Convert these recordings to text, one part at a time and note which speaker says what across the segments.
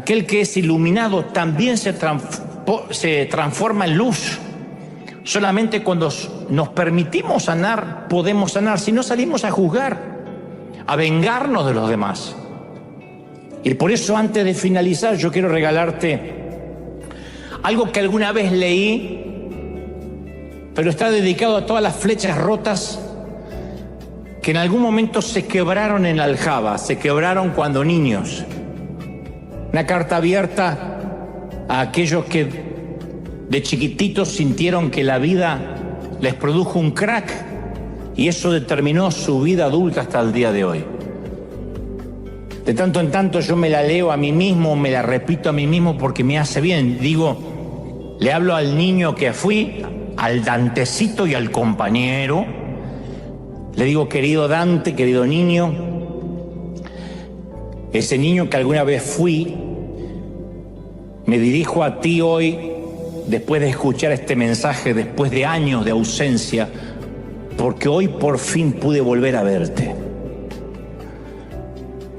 Speaker 1: Aquel que es iluminado también se transforma en luz. Solamente cuando nos permitimos sanar, podemos sanar. Si no, salimos a juzgar, a vengarnos de los demás. Y por eso, antes de finalizar, yo quiero regalarte algo que alguna vez leí, pero está dedicado a todas las flechas rotas que en algún momento se quebraron en la aljaba, se quebraron cuando niños. Una carta abierta a aquellos que de chiquititos sintieron que la vida les produjo un crack y eso determinó su vida adulta hasta el día de hoy. De tanto en tanto yo me la leo a mí mismo, me la repito a mí mismo porque me hace bien. Digo, le hablo al niño que fui, al Dantecito y al compañero. Le digo, querido Dante, querido niño, ese niño que alguna vez fui, me dirijo a ti hoy, después de escuchar este mensaje, después de años de ausencia, porque hoy por fin pude volver a verte.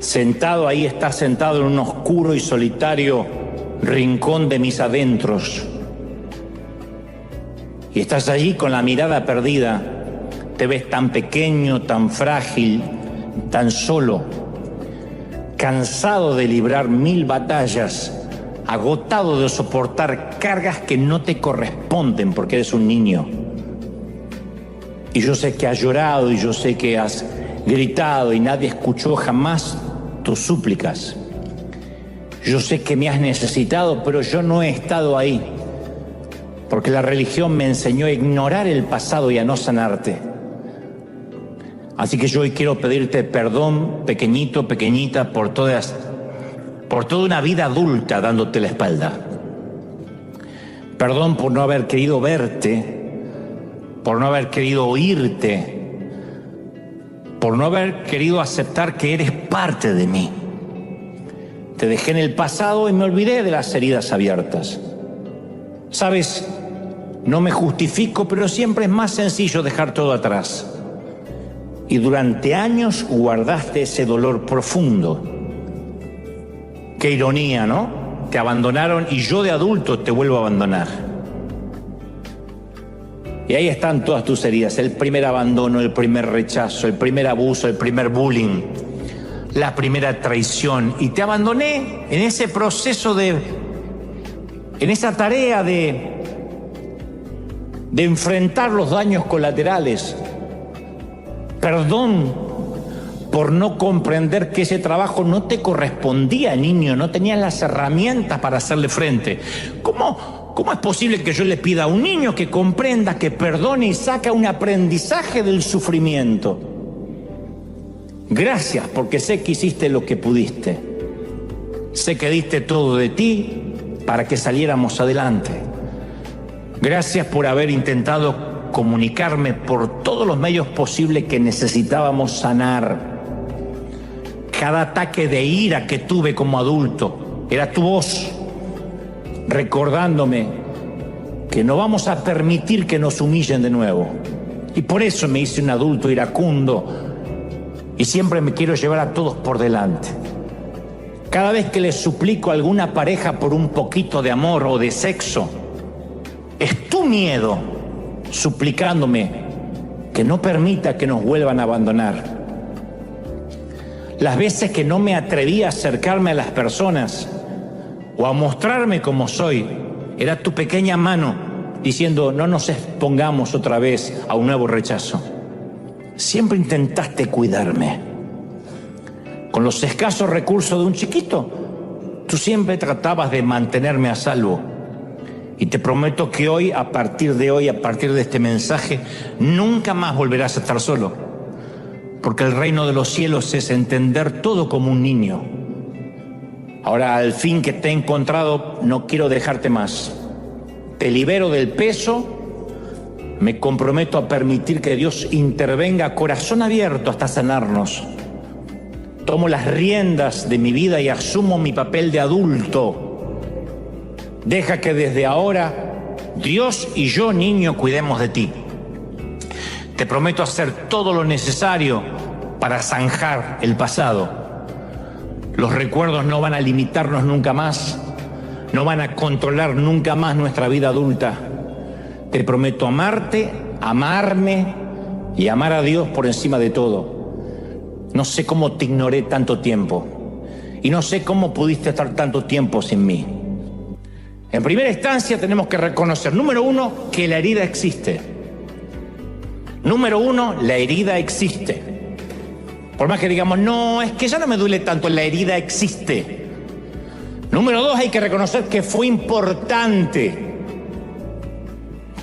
Speaker 1: Sentado ahí, estás sentado en un oscuro y solitario rincón de mis adentros. Y estás allí con la mirada perdida. Te ves tan pequeño, tan frágil, tan solo, cansado de librar 1000 batallas, agotado de soportar cargas que no te corresponden porque eres un niño. Y yo sé que has llorado y yo sé que has gritado y nadie escuchó jamás tus súplicas. Yo sé que me has necesitado, pero yo no he estado ahí, porque la religión me enseñó a ignorar el pasado y a no sanarte. Así que yo hoy quiero pedirte perdón, pequeñito, pequeñita, por toda una vida adulta dándote la espalda. Perdón por no haber querido verte, por no haber querido oírte, por no haber querido aceptar que eres parte de mí. Te dejé en el pasado y me olvidé de las heridas abiertas. Sabes, no me justifico, pero siempre es más sencillo dejar todo atrás. Y durante años guardaste ese dolor profundo. Qué ironía, ¿no? Te abandonaron y yo de adulto te vuelvo a abandonar. Y ahí están todas tus heridas, el primer abandono, el primer rechazo, el primer abuso, el primer bullying, la primera traición. Y te abandoné en ese proceso en esa tarea de enfrentar los daños colaterales. Perdón por no comprender que ese trabajo no te correspondía, niño, no tenías las herramientas para hacerle frente. ¿Cómo es posible que yo le pida a un niño que comprenda, que perdone y saque un aprendizaje del sufrimiento? Gracias, porque sé que hiciste lo que pudiste. Sé que diste todo de ti para que saliéramos adelante. Gracias por haber intentado comunicarme por todos los medios posibles que necesitábamos sanar. Cada ataque de ira que tuve como adulto era tu voz recordándome que no vamos a permitir que nos humillen de nuevo. Y por eso me hice un adulto iracundo y siempre me quiero llevar a todos por delante. Cada vez que les suplico a alguna pareja por un poquito de amor o de sexo, es tu miedo suplicándome que no permita que nos vuelvan a abandonar. Las veces que no me atreví a acercarme a las personas o a mostrarme como soy, era tu pequeña mano diciendo, no nos expongamos otra vez a un nuevo rechazo. Siempre intentaste cuidarme. Con los escasos recursos de un chiquito, tú siempre tratabas de mantenerme a salvo. Y te prometo que hoy, a partir de este mensaje, nunca más volverás a estar solo. Porque el reino de los cielos es entender todo como un niño. Ahora, al fin que te he encontrado, no quiero dejarte más. Te libero del peso, me comprometo a permitir que Dios intervenga a corazón abierto hasta sanarnos. Tomo las riendas de mi vida y asumo mi papel de adulto. Deja que desde ahora Dios y yo, niño, cuidemos de ti. Te prometo hacer todo lo necesario para zanjar el pasado. Los recuerdos no van a limitarnos nunca más, no van a controlar nunca más nuestra vida adulta. Te prometo amarte, amarme y amar a Dios por encima de todo. No sé cómo te ignoré tanto tiempo y no sé cómo pudiste estar tanto tiempo sin mí. En primera instancia tenemos que reconocer, número uno, que la herida existe. Número uno, la herida existe. Por más que digamos, no, es que ya no me duele tanto, la herida existe. Número dos, hay que reconocer que fue importante.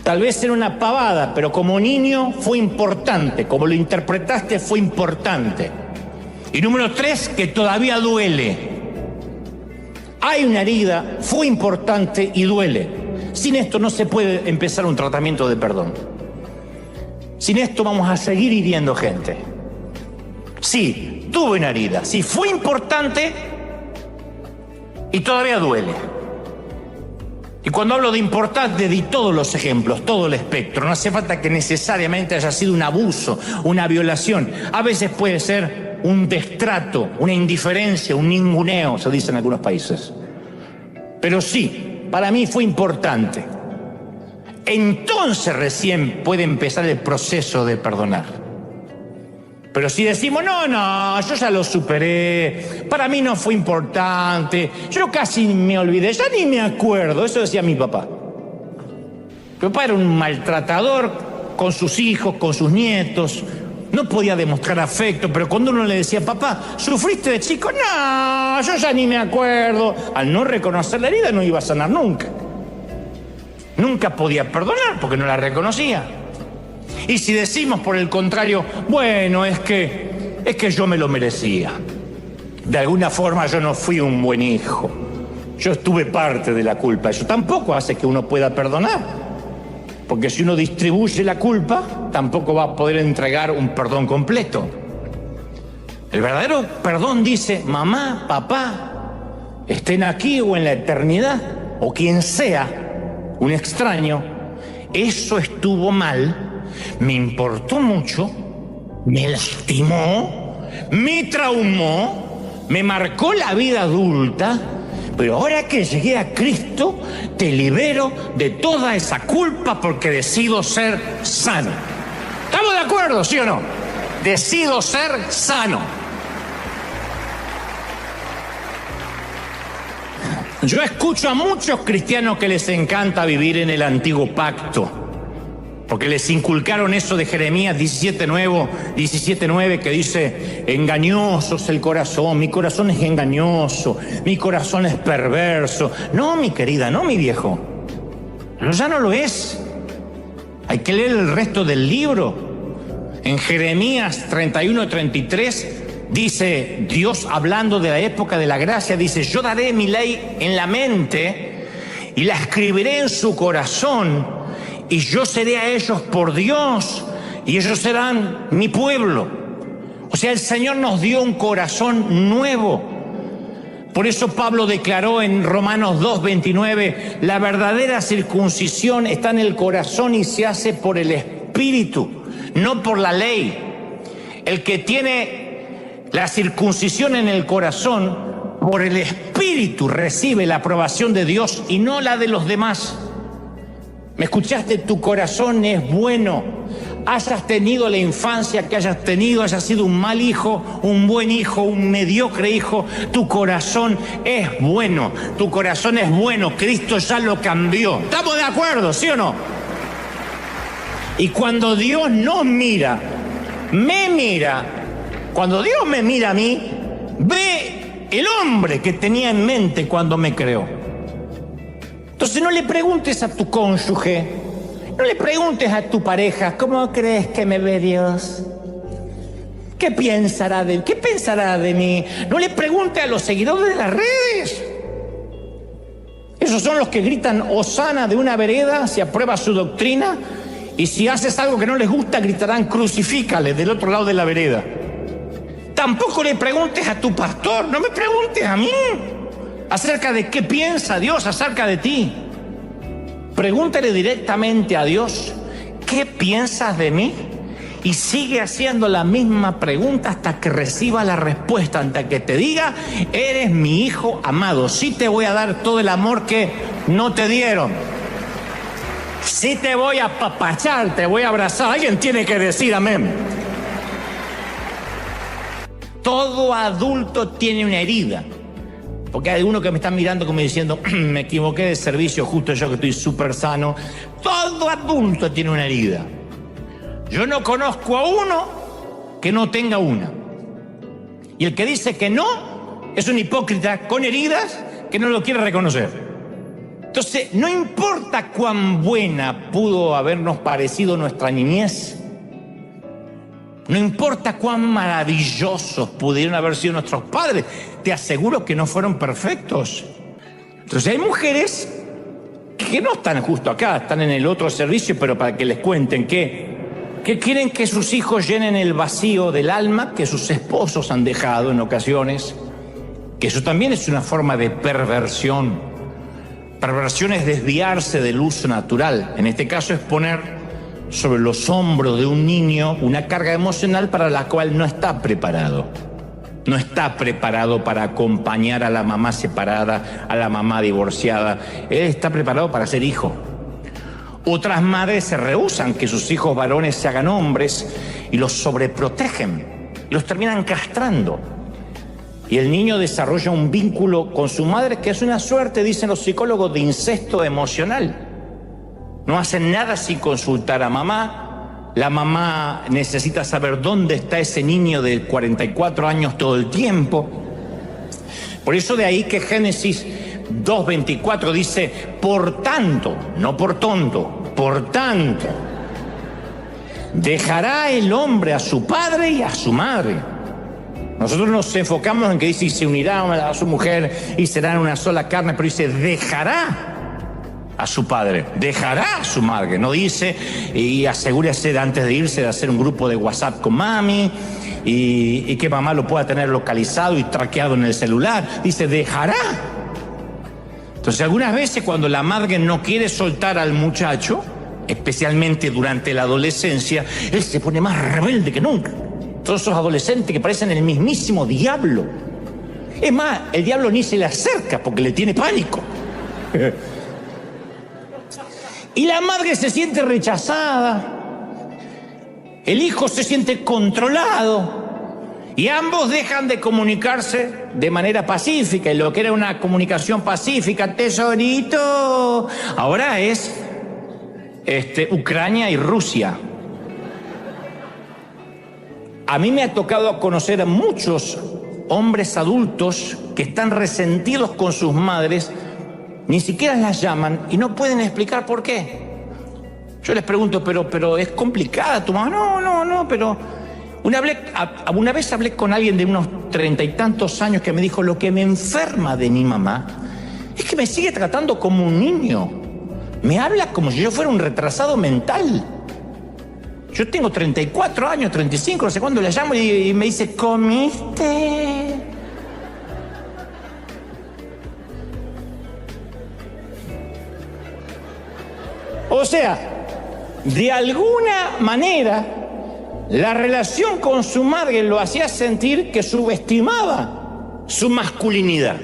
Speaker 1: Tal vez era una pavada, pero como niño fue importante. Como lo interpretaste, fue importante. Y número tres, que todavía duele. Hay una herida, fue importante y duele. Sin esto no se puede empezar un tratamiento de perdón. Sin esto vamos a seguir hiriendo gente. Sí, tuve una herida, sí, fue importante y todavía duele. Y cuando hablo de importante, di todos los ejemplos, todo el espectro. No hace falta que necesariamente haya sido un abuso, una violación. A veces puede ser un destrato, una indiferencia, un ninguneo, se dice en algunos países. Pero sí, para mí fue importante. Entonces recién puede empezar el proceso de perdonar. Pero si decimos, no, yo ya lo superé, para mí no fue importante, yo casi me olvidé, ya ni me acuerdo, eso decía mi papá. Mi papá era un maltratador con sus hijos, con sus nietos, no podía demostrar afecto, pero cuando uno le decía, papá, ¿sufriste de chico? No, yo ya ni me acuerdo. Al no reconocer la herida no iba a sanar nunca. Nunca podía perdonar porque no la reconocía. Y si decimos por el contrario, bueno, es que yo me lo merecía. De alguna forma yo no fui un buen hijo. Yo estuve parte de la culpa. Eso tampoco hace que uno pueda perdonar. Porque si uno distribuye la culpa, tampoco va a poder entregar un perdón completo. El verdadero perdón dice, mamá, papá, estén aquí o en la eternidad, o quien sea, un extraño, eso estuvo mal. Me importó mucho, me lastimó, me traumó, me marcó la vida adulta, pero ahora que llegué a Cristo, te libero de toda esa culpa porque decido ser sano. ¿Estamos de acuerdo, sí o no? Decido ser sano. Yo escucho a muchos cristianos que les encanta vivir en el antiguo pacto. Porque les inculcaron eso de Jeremías 17:9 que dice, engañoso es el corazón, mi corazón es engañoso, mi corazón es perverso. No, mi querida, no, mi viejo. Pero ya no lo es. Hay que leer el resto del libro. En Jeremías 31:33 dice, Dios hablando de la época de la gracia, dice, yo daré mi ley en la mente y la escribiré en su corazón. Y yo seré a ellos por Dios, y ellos serán mi pueblo. O sea, el Señor nos dio un corazón nuevo. Por eso Pablo declaró en Romanos 2:29, la verdadera circuncisión está en el corazón y se hace por el Espíritu, no por la ley. El que tiene la circuncisión en el corazón, por el Espíritu recibe la aprobación de Dios y no la de los demás. ¿Me escuchaste? Tu corazón es bueno. Hayas tenido la infancia que hayas tenido, hayas sido un mal hijo, un buen hijo, un mediocre hijo, tu corazón es bueno. Tu corazón es bueno. Cristo ya lo cambió. ¿Estamos de acuerdo, sí o no? Y cuando Dios nos mira, me mira, cuando Dios me mira a mí, ve el hombre que tenía en mente cuando me creó. Entonces no le preguntes a tu cónyuge, no le preguntes a tu pareja, ¿cómo crees que me ve Dios? ¿Qué pensará de mí? No le preguntes a los seguidores de las redes. Esos son los que gritan hosana de una vereda si aprueba su doctrina, y si haces algo que no les gusta gritarán crucifícale del otro lado de la vereda. Tampoco le preguntes a tu pastor, no me preguntes a mí acerca de qué piensa Dios acerca de ti. Pregúntale directamente a Dios, ¿qué piensas de mí? y sigue haciendo la misma pregunta hasta que reciba la respuesta, hasta que te diga, eres mi hijo amado, sí te voy a dar todo el amor que no te dieron, sí te voy a apapachar, te voy a abrazar. Alguien tiene que decir amén. Todo adulto tiene una herida. Porque hay algunos que me están mirando como diciendo, me equivoqué de servicio, justo yo que estoy súper sano. Todo adulto tiene una herida. Yo no conozco a uno que no tenga una. Y el que dice que no, es un hipócrita con heridas que no lo quiere reconocer. Entonces, no importa cuán buena pudo habernos parecido nuestra niñez, no importa cuán maravillosos pudieron haber sido nuestros padres, te aseguro que no fueron perfectos. Entonces hay mujeres que no están justo acá, están en el otro servicio, pero para que les cuenten que quieren que sus hijos llenen el vacío del alma que sus esposos han dejado en ocasiones, que eso también es una forma de perversión. Perversión es desviarse del uso natural. En este caso es poner sobre los hombros de un niño una carga emocional para la cual no está preparado. No está preparado para acompañar a la mamá separada, a la mamá divorciada. Él está preparado para ser hijo. Otras madres se rehúsan que sus hijos varones se hagan hombres y los sobreprotegen y los terminan castrando. Y el niño desarrolla un vínculo con su madre que es una suerte, dicen los psicólogos, de incesto emocional. No hacen nada sin consultar a mamá. La mamá necesita saber dónde está ese niño de 44 años todo el tiempo. Por eso de ahí que Génesis 2:24 dice, por tanto, no por tonto, por tanto, dejará el hombre a su padre y a su madre. Nosotros nos enfocamos en que dice, y se unirá a su mujer y serán una sola carne, pero dice, dejará a su padre, dejará a su madre. No dice, y asegúrese de, antes de irse, de hacer un grupo de WhatsApp con mami y que mamá lo pueda tener localizado y traqueado en el celular. Dice, dejará. Entonces, algunas veces cuando la madre no quiere soltar al muchacho, especialmente durante la adolescencia, él se pone más rebelde que nunca. Todos esos adolescentes que parecen el mismísimo diablo. Es más, el diablo ni se le acerca porque le tiene pánico. Y la madre se siente rechazada, el hijo se siente controlado y ambos dejan de comunicarse de manera pacífica. Y lo que era una comunicación pacífica, tesorito, ahora es Ucrania y Rusia. A mí me ha tocado conocer a muchos hombres adultos que están resentidos con sus madres. Ni siquiera las llaman y no pueden explicar por qué. Yo les pregunto, pero es complicada tu mamá. No, pero una vez hablé con alguien de unos 30 y tantos años que me dijo, lo que me enferma de mi mamá es que me sigue tratando como un niño. Me habla como si yo fuera un retrasado mental. Yo tengo 34 años, 35, no sé cuándo, la llamo y me dice, ¿comiste? O sea, de alguna manera, la relación con su madre lo hacía sentir que subestimaba su masculinidad.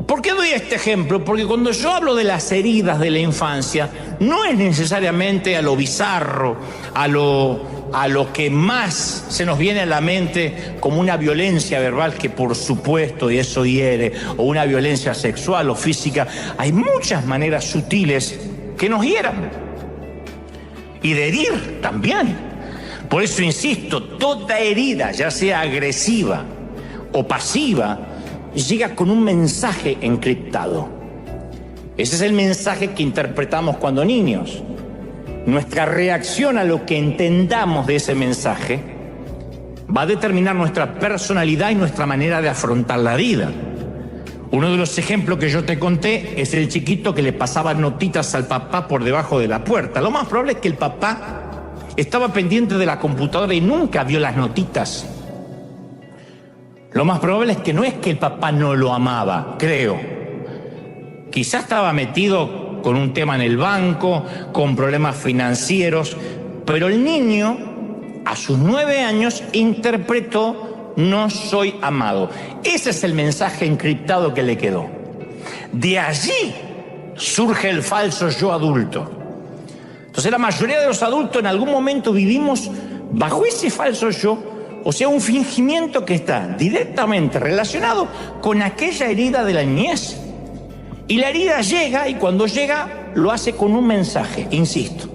Speaker 1: ¿Por qué doy este ejemplo? Porque cuando yo hablo de las heridas de la infancia, no es necesariamente a lo bizarro, a lo que más se nos viene a la mente como una violencia verbal, que por supuesto y eso hiere, o una violencia sexual o física. Hay muchas maneras sutiles que nos hieran y de herir también. Por eso insisto, toda herida, ya sea agresiva o pasiva, llega con un mensaje encriptado. Ese es el mensaje que interpretamos cuando niños. Nuestra reacción a lo que entendamos de ese mensaje va a determinar nuestra personalidad y nuestra manera de afrontar la vida. Uno de los ejemplos que yo te conté es el chiquito que le pasaba notitas al papá por debajo de la puerta. Lo más probable es que el papá estaba pendiente de la computadora y nunca vio las notitas. Lo más probable es que no es que el papá no lo amaba, creo. Quizás estaba metido con un tema en el banco, con problemas financieros, pero el niño a sus 9 años, interpretó: no soy amado. Ese es el mensaje encriptado que le quedó. De allí surge el falso yo adulto. Entonces la mayoría de los adultos en algún momento vivimos bajo ese falso yo, o sea, un fingimiento que está directamente relacionado con aquella herida de la niñez. Y la herida llega, y cuando llega lo hace con un mensaje, insisto.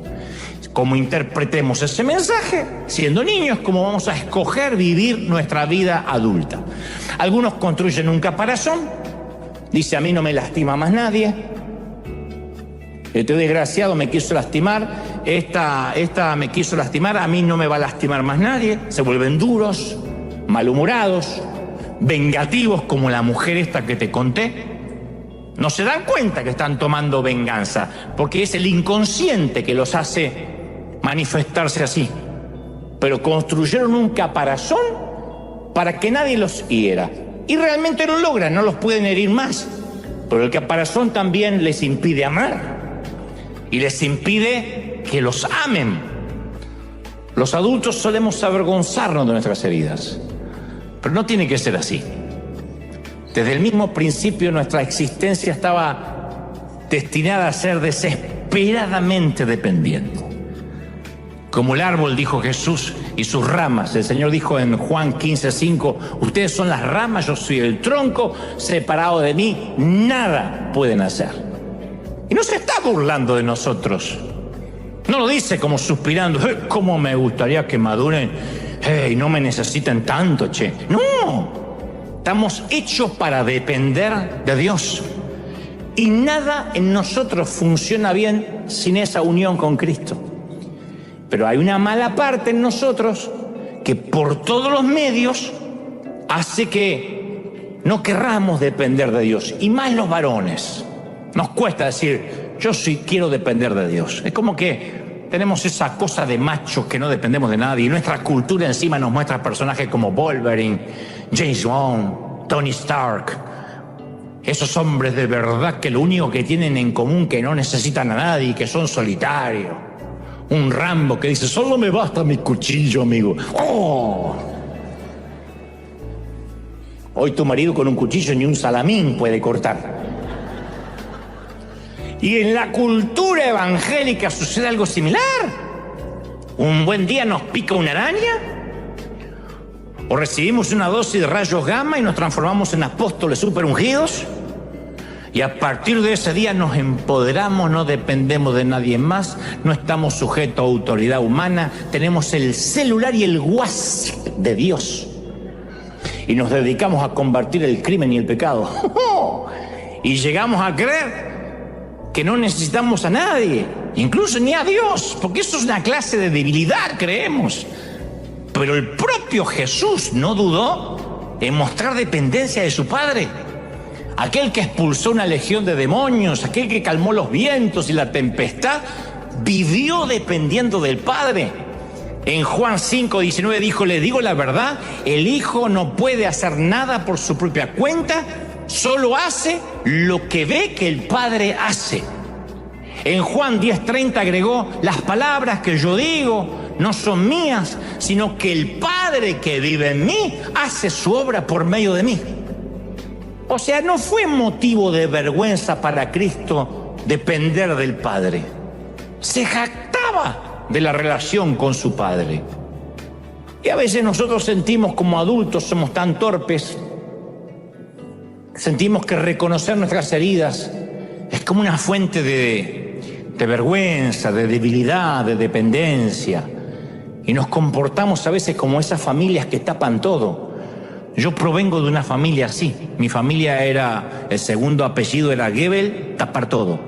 Speaker 1: Como interpretemos ese mensaje, siendo niños, como vamos a escoger vivir nuestra vida adulta. Algunos construyen un caparazón, dice: a mí no me lastima más nadie, este desgraciado me quiso lastimar, esta me quiso lastimar, a mí no me va a lastimar más nadie. Se vuelven duros, malhumorados, vengativos, como la mujer esta que te conté. No se dan cuenta que están tomando venganza, porque es el inconsciente que los hace manifestarse así. Pero construyeron un caparazón para que nadie los hiera. Y realmente lo logran, no los pueden herir más. Pero el caparazón también les impide amar. Y les impide que los amen. Los adultos solemos avergonzarnos de nuestras heridas. Pero no tiene que ser así. Desde el mismo principio nuestra existencia estaba destinada a ser desesperadamente dependiente. Como el árbol, dijo Jesús, y sus ramas. El Señor dijo en Juan 15:5: ustedes son las ramas, yo soy el tronco, separado de mí, nada pueden hacer. Y no se está burlando de nosotros. No lo dice como suspirando: cómo me gustaría que maduren y no me necesiten tanto, che. No. Estamos hechos para depender de Dios. Y nada en nosotros funciona bien sin esa unión con Cristo. Pero hay una mala parte en nosotros que por todos los medios hace que no querramos depender de Dios. Y más los varones. Nos cuesta decir: yo sí quiero depender de Dios. Es como que tenemos esa cosa de machos que no dependemos de nadie. Y nuestra cultura encima nos muestra personajes como Wolverine, James Bond, Tony Stark. Esos hombres de verdad que lo único que tienen en común que no necesitan a nadie, que son solitarios. Un Rambo que dice: solo me basta mi cuchillo, amigo. ¡Oh! Hoy tu marido con un cuchillo ni un salamín puede cortar. Y en la cultura evangélica sucede algo similar. Un buen día nos pica una araña, o recibimos una dosis de rayos gamma y nos transformamos en apóstoles super ungidos. Y a partir de ese día nos empoderamos, no dependemos de nadie más, no estamos sujetos a autoridad humana, tenemos el celular y el WhatsApp de Dios. Y nos dedicamos a combatir el crimen y el pecado. Y llegamos a creer que no necesitamos a nadie, incluso ni a Dios, porque eso es una clase de debilidad, creemos. Pero el propio Jesús no dudó en mostrar dependencia de su Padre. Aquel que expulsó una legión de demonios, aquel que calmó los vientos y la tempestad, vivió dependiendo del Padre. En Juan 5:19 dijo: les digo la verdad, el Hijo no puede hacer nada por su propia cuenta, solo hace lo que ve que el Padre hace. En Juan 10:30 agregó: las palabras que yo digo no son mías, sino que el Padre que vive en mí hace su obra por medio de mí. O sea, no fue motivo de vergüenza para Cristo depender del Padre. Se jactaba de la relación con su Padre. Y a veces nosotros sentimos, como adultos, somos tan torpes, sentimos que reconocer nuestras heridas es como una fuente de vergüenza, de debilidad, de dependencia. Y nos comportamos a veces como esas familias que tapan todo. Yo provengo de una familia así. Mi familia era, el segundo apellido era Gebel, tapar todo.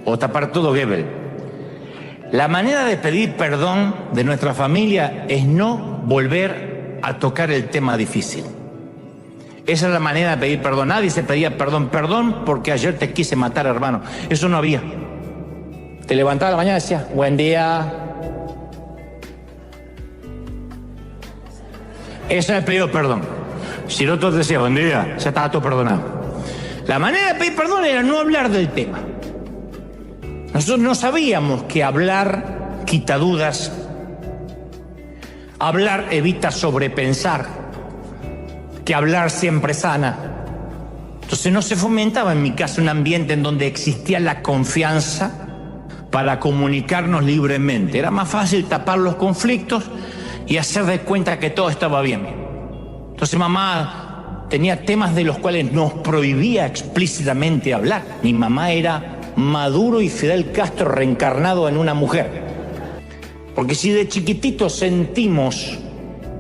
Speaker 1: O tapar todo Gebel. La manera de pedir perdón de nuestra familia es no volver a tocar el tema difícil. Esa es la manera de pedir perdón. Nadie se pedía perdón porque ayer te quise matar, hermano. Eso no había. Te levantaba a la mañana y decía: buen día. Ese es el pedido de perdón. Si el otro te decía buen día, ya estaba todo perdonado. La manera de pedir perdón era no hablar del tema. Nosotros no sabíamos que hablar quita dudas, Hablar evita sobrepensar, que hablar siempre sana. Entonces no se fomentaba en mi casa un ambiente en donde existía la confianza para comunicarnos libremente. Era más fácil tapar los conflictos y hacer de cuenta que todo estaba bien. Entonces mamá tenía temas de los cuales nos prohibía explícitamente hablar. Mi mamá era Maduro y Fidel Castro reencarnado en una mujer. Porque si de chiquititos sentimos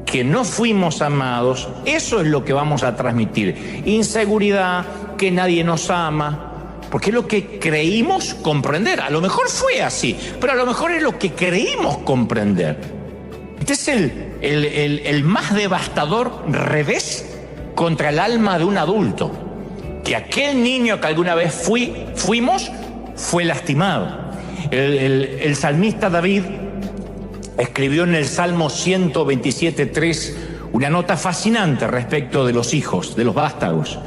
Speaker 1: que no fuimos amados, eso es lo que vamos a transmitir. Inseguridad, que nadie nos ama, porque es lo que creímos comprender. A lo mejor fue así, pero a lo mejor es lo que creímos comprender. Este es el más devastador revés contra el alma de un adulto. Que aquel niño que alguna vez fuimos fue lastimado. El salmista David escribió en el Salmo 127:3 una nota fascinante respecto de los hijos, de los vástagos.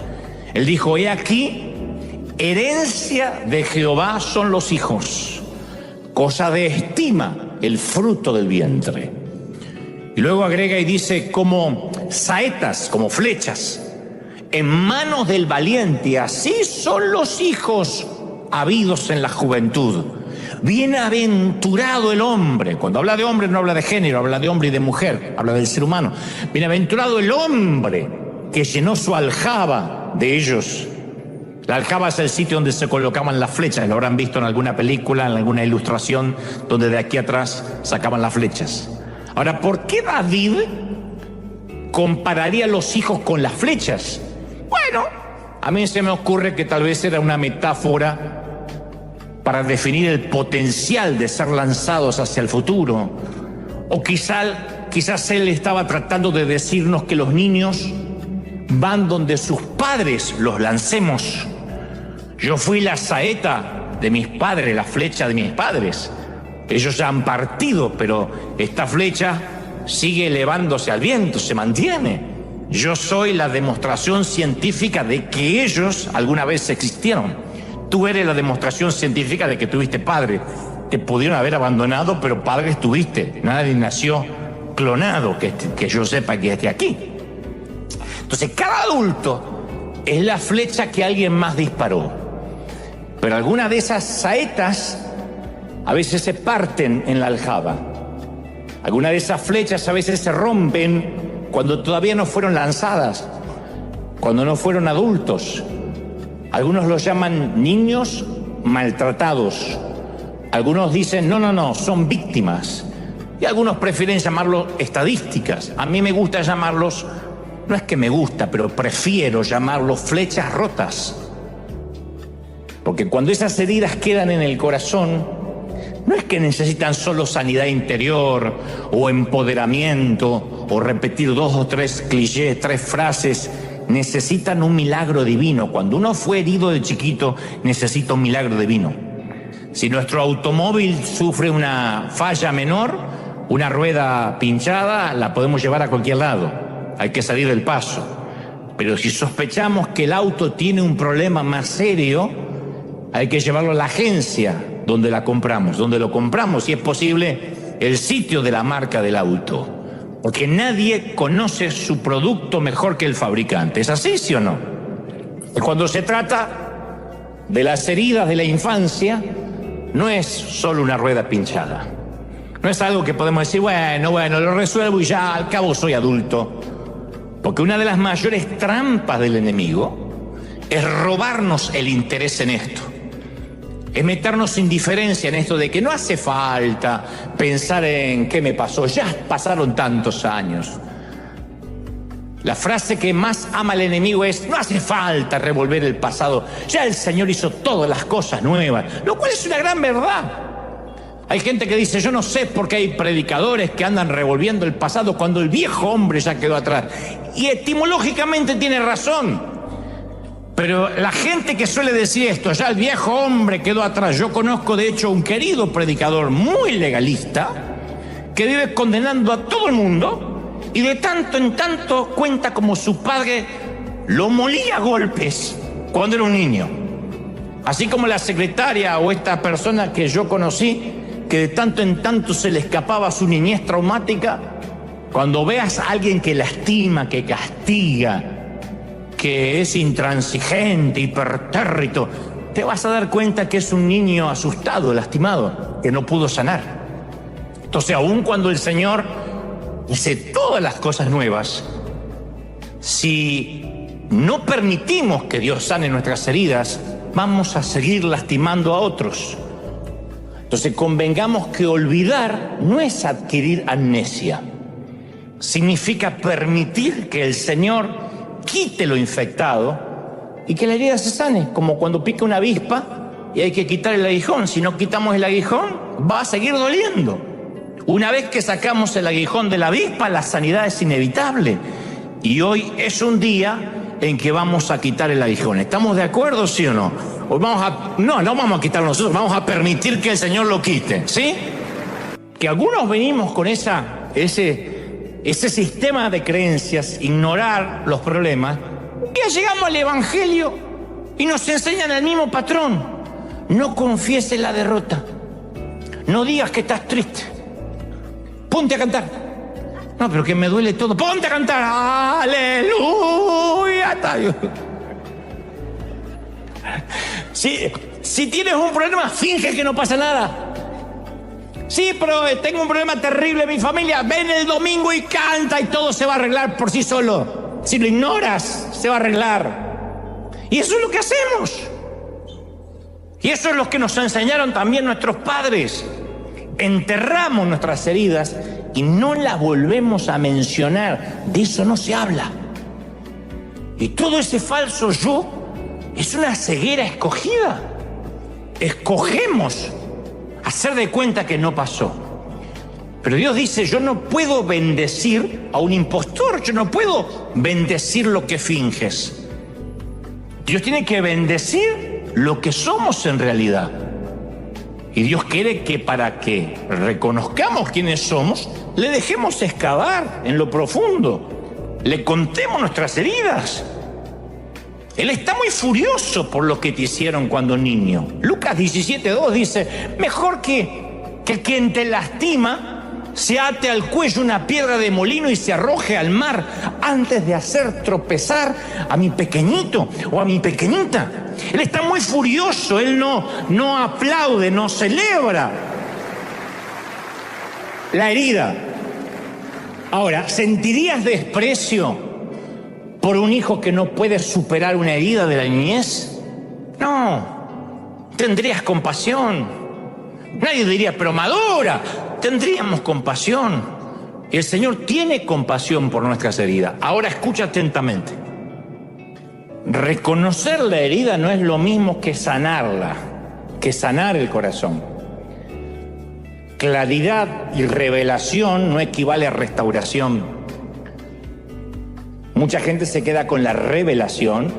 Speaker 1: Él dijo: he aquí, herencia de Jehová son los hijos, cosa de estima el fruto del vientre. Y luego agrega y dice: como saetas, como flechas, en manos del valiente, así son los hijos habidos en la juventud. Bienaventurado el hombre. Cuando habla de hombre no habla de género, habla de hombre y de mujer, habla del ser humano. Bienaventurado el hombre que llenó su aljaba de ellos. La aljaba es el sitio donde se colocaban las flechas. Lo habrán visto en alguna película, en alguna ilustración, donde de aquí atrás sacaban las flechas. Ahora, ¿por qué David compararía a los hijos con las flechas? Bueno, a mí se me ocurre que tal vez era una metáfora para definir el potencial de ser lanzados hacia el futuro. O quizás él estaba tratando de decirnos que los niños van donde sus padres los lancemos. Yo fui la saeta de mis padres, la flecha de mis padres. Ellos ya han partido, pero esta flecha sigue elevándose al viento, se mantiene. Yo soy la demostración científica de que ellos alguna vez existieron. Tú eres la demostración científica de que tuviste padre. Te pudieron haber abandonado, pero padres tuviste. Nadie nació clonado, que yo sepa que esté aquí. Entonces, cada adulto es la flecha que alguien más disparó. Pero algunas de esas saetas a veces se parten en la aljaba. Algunas de esas flechas a veces se rompen cuando todavía no fueron lanzadas, cuando no fueron adultos. Algunos los llaman niños maltratados. Algunos dicen, no, son víctimas. Y algunos prefieren llamarlos estadísticas. A mí me gusta llamarlos, no es que me gusta, pero prefiero llamarlos flechas rotas. Porque cuando esas heridas quedan en el corazón, no es que necesitan solo sanidad interior o empoderamiento o repetir 2 o 3 clichés, 3 frases. Necesitan un milagro divino. Cuando uno fue herido de chiquito, necesita un milagro divino. Si nuestro automóvil sufre una falla menor, una rueda pinchada, la podemos llevar a cualquier lado. Hay que salir del paso. Pero si sospechamos que el auto tiene un problema más serio, hay que llevarlo a la agencia donde la compramos, donde lo compramos, si es posible, el sitio de la marca del auto. Porque nadie conoce su producto mejor que el fabricante. ¿Es así, sí o no? Y cuando se trata de las heridas de la infancia, no es solo una rueda pinchada. No es algo que podemos decir, bueno, lo resuelvo y ya al cabo soy adulto. Porque una de las mayores trampas del enemigo es robarnos el interés en esto. Es meternos indiferencia en esto de que no hace falta pensar en qué me pasó, ya pasaron tantos años. La frase que más ama el enemigo es: no hace falta revolver el pasado, ya el Señor hizo todas las cosas nuevas, lo cual es una gran verdad. Hay gente que dice: yo no sé por qué hay predicadores que andan revolviendo el pasado cuando el viejo hombre ya quedó atrás. Y etimológicamente tiene razón. Pero la gente que suele decir esto, ya el viejo hombre quedó atrás. Yo conozco de hecho un querido predicador muy legalista que vive condenando a todo el mundo y de tanto en tanto cuenta como su padre lo molía a golpes cuando era un niño. Así como la secretaria o esta persona que yo conocí, que de tanto en tanto se le escapaba su niñez traumática Cuando veas a alguien que lastima, que castiga, que es intransigente, hipertérrito, te vas a dar cuenta que es un niño asustado, lastimado, que no pudo sanar. Entonces, aun cuando el Señor dice todas las cosas nuevas, si no permitimos que Dios sane nuestras heridas, vamos a seguir lastimando a otros. Entonces, convengamos que olvidar no es adquirir amnesia. Significa permitir que el Señor quite lo infectado y que la herida se sane, como cuando pica una avispa y hay que quitar el aguijón. Si no quitamos el aguijón, va a seguir doliendo. Una vez que sacamos el aguijón de la avispa, la sanidad es inevitable. Y hoy es un día en que vamos a quitar el aguijón. ¿Estamos de acuerdo, sí o no? Hoy no vamos a quitarlo nosotros, vamos a permitir que el Señor lo quite, ¿sí? Que algunos venimos con ese sistema de creencias, ignorar los problemas. Ya llegamos al Evangelio y nos enseñan el mismo patrón. No confieses la derrota. No digas que estás triste. Ponte a cantar. No, pero que me duele todo. Ponte a cantar. ¡Aleluya! Si tienes un problema, finge que no pasa nada. Sí, pero tengo un problema terrible en mi familia. Ven el domingo y canta y todo se va a arreglar por sí solo. Si lo ignoras, se va a arreglar. Y eso es lo que hacemos. Y eso es lo que nos enseñaron también nuestros padres. Enterramos nuestras heridas y no las volvemos a mencionar. De eso no se habla. Y todo ese falso yo es una ceguera escogida. Escogemos hacer de cuenta que no pasó. Pero Dios dice, yo no puedo bendecir a un impostor, yo no puedo bendecir lo que finges. Dios tiene que bendecir lo que somos en realidad. Y Dios quiere que para que reconozcamos quiénes somos, le dejemos excavar en lo profundo, le contemos nuestras heridas. Él está muy furioso por lo que te hicieron cuando niño. Lucas 17:2 dice, mejor que quien te lastima se ate al cuello una piedra de molino y se arroje al mar antes de hacer tropezar a mi pequeñito o a mi pequeñita. Él está muy furioso, él no aplaude, no celebra la herida. Ahora, ¿sentirías desprecio por un hijo que no puede superar una herida de la niñez? No, tendrías compasión. Nadie diría, pero madura, tendríamos compasión. El Señor tiene compasión por nuestras heridas. Ahora escucha atentamente. Reconocer la herida no es lo mismo que sanarla, que sanar el corazón. Claridad y revelación no equivale a restauración. Mucha gente se queda con la revelación,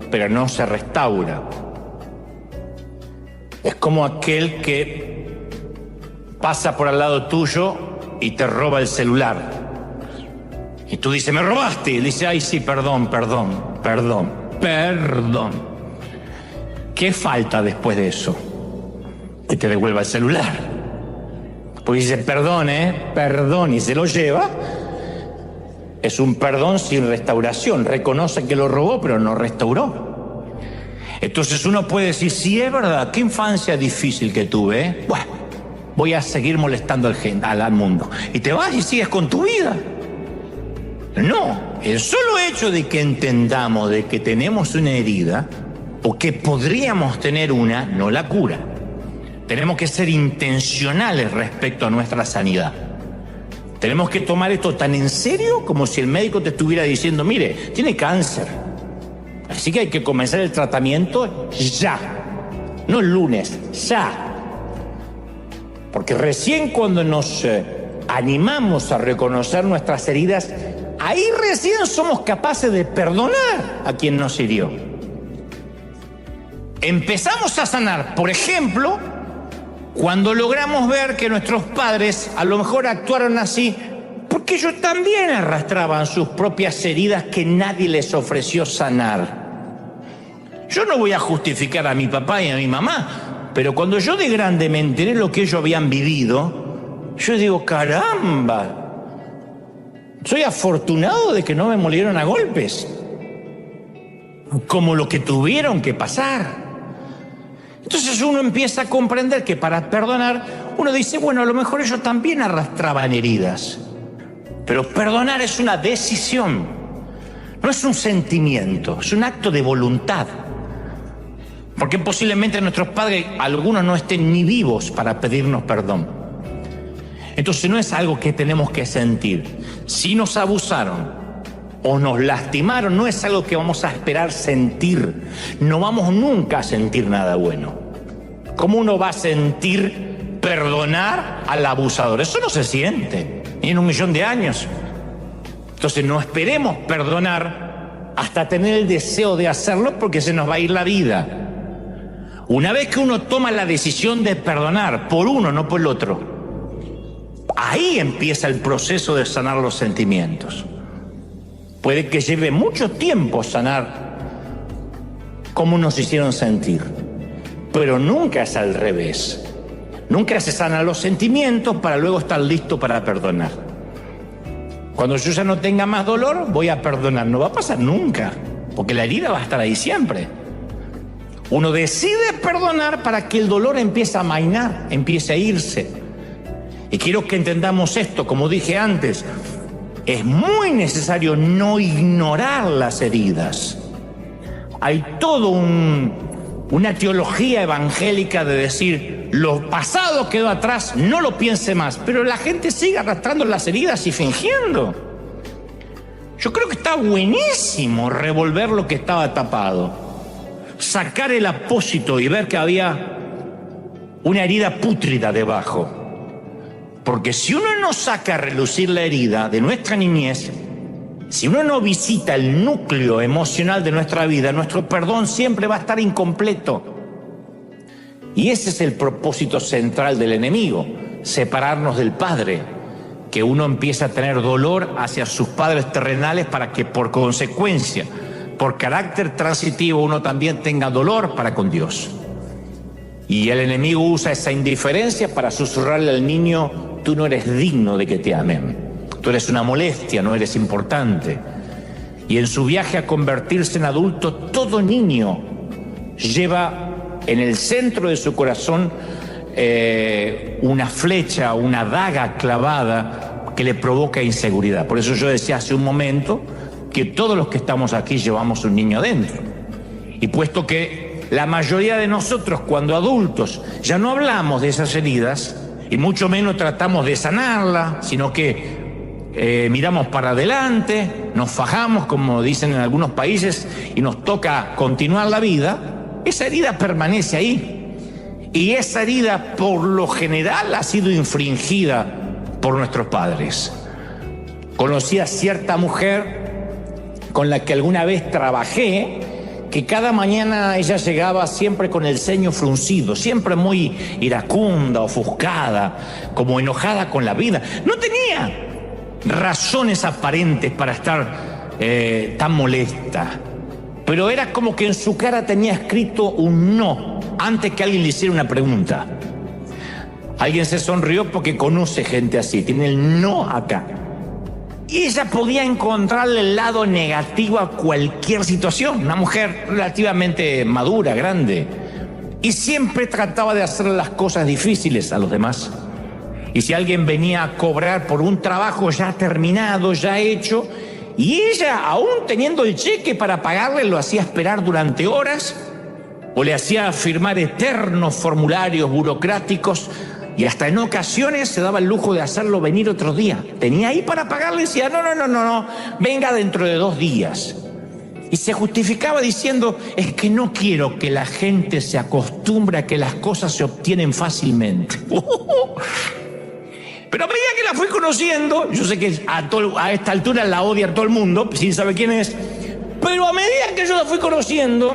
Speaker 1: pero no se restaura. Es como aquel que pasa por al lado tuyo y te roba el celular. Y tú dices, me robaste. Y él dice, ay, sí, perdón. ¿Qué falta después de eso? Que te devuelva el celular. Pues dice, perdón, y se lo lleva. Es un perdón sin restauración. Reconoce que lo robó, pero no restauró. Entonces uno puede decir, sí, es verdad, qué infancia difícil que tuve, ¿eh? Bueno, voy a seguir molestando al mundo. Y te vas y sigues con tu vida. No, el solo hecho de que entendamos de que tenemos una herida o que podríamos tener una, no la cura. Tenemos que ser intencionales respecto a nuestra sanidad. Tenemos que tomar esto tan en serio como si el médico te estuviera diciendo, mire, tiene cáncer. Así que hay que comenzar el tratamiento ya. No el lunes, ya. Porque recién cuando nos animamos a reconocer nuestras heridas, ahí recién somos capaces de perdonar a quien nos hirió. Empezamos a sanar, por ejemplo, cuando logramos ver que nuestros padres a lo mejor actuaron así porque ellos también arrastraban sus propias heridas que nadie les ofreció sanar. Yo no voy a justificar a mi papá y a mi mamá, pero cuando yo de grande me enteré lo que ellos habían vivido, yo digo, caramba, Soy afortunado de que no me molieron a golpes, como lo que tuvieron que pasar. Entonces uno empieza a comprender que para perdonar, uno dice, bueno, a lo mejor ellos también arrastraban heridas. Pero perdonar es una decisión, no es un sentimiento, es un acto de voluntad. Porque posiblemente nuestros padres, algunos no estén ni vivos para pedirnos perdón. Entonces no es algo que tenemos que sentir. Si nos abusaron o nos lastimaron, no es algo que vamos a esperar sentir. No vamos nunca a sentir nada bueno. ¿Cómo uno va a sentir perdonar al abusador? Eso no se siente, ni en 1.000.000 de años. Entonces no esperemos perdonar hasta tener el deseo de hacerlo, porque se nos va a ir la vida. Una vez que uno toma la decisión de perdonar por uno, no por el otro, ahí empieza el proceso de sanar los sentimientos. Puede que lleve mucho tiempo sanar cómo nos hicieron sentir, pero nunca es al revés. Nunca se sanan los sentimientos para luego estar listo para perdonar. Cuando yo ya no tenga más dolor, voy a perdonar. No va a pasar nunca, porque la herida va a estar ahí siempre. Uno decide perdonar para que el dolor empiece a amainar, empiece a irse. Y quiero que entendamos esto, como dije antes, es muy necesario no ignorar las heridas. Hay todo una teología evangélica de decir, lo pasado quedó atrás, no lo piense más, pero la gente sigue arrastrando las heridas y fingiendo. Yo creo que está buenísimo revolver lo que estaba tapado, sacar el apósito y ver que había una herida pútrida debajo. Porque si uno no saca a relucir la herida de nuestra niñez, si uno no visita el núcleo emocional de nuestra vida, nuestro perdón siempre va a estar incompleto. Y ese es el propósito central del enemigo, separarnos del Padre, que uno empieza a tener dolor hacia sus padres terrenales para que por consecuencia, por carácter transitivo, uno también tenga dolor para con Dios. Y el enemigo usa esa indiferencia para susurrarle al niño, tú no eres digno de que te amen. Tú eres una molestia, no eres importante. Y en su viaje a convertirse en adulto, todo niño lleva en el centro de su corazón una flecha, una daga clavada que le provoca inseguridad. Por eso yo decía hace un momento que todos los que estamos aquí llevamos un niño dentro. Y puesto que la mayoría de nosotros, cuando adultos, ya no hablamos de esas heridas, y mucho menos tratamos de sanarla, sino que miramos para adelante, nos fajamos, como dicen en algunos países, y nos toca continuar la vida, esa herida permanece ahí. Y esa herida, por lo general, ha sido infringida por nuestros padres. Conocí a cierta mujer con la que alguna vez trabajé, que cada mañana ella llegaba siempre con el ceño fruncido, siempre muy iracunda, ofuscada, como enojada con la vida. No tenía razones aparentes para estar tan molesta, pero era como que en su cara tenía escrito un no antes que alguien le hiciera una pregunta. Alguien se sonrió porque conoce gente así, tiene el no acá. Y ella podía encontrarle el lado negativo a cualquier situación. Una mujer relativamente madura, grande. Y siempre trataba de hacer las cosas difíciles a los demás. Y si alguien venía a cobrar por un trabajo ya terminado, ya hecho, y ella, aún teniendo el cheque para pagarle, lo hacía esperar durante horas, o le hacía firmar eternos formularios burocráticos, y hasta en ocasiones se daba el lujo de hacerlo venir otro día. Tenía ahí para pagarle y decía, no, venga dentro de 2 días. Y se justificaba diciendo, es que no quiero que la gente se acostumbre a que las cosas se obtienen fácilmente. Pero a medida que la fui conociendo, yo sé que a esta altura la odia todo el mundo, sin saber quién es, pero a medida que yo la fui conociendo,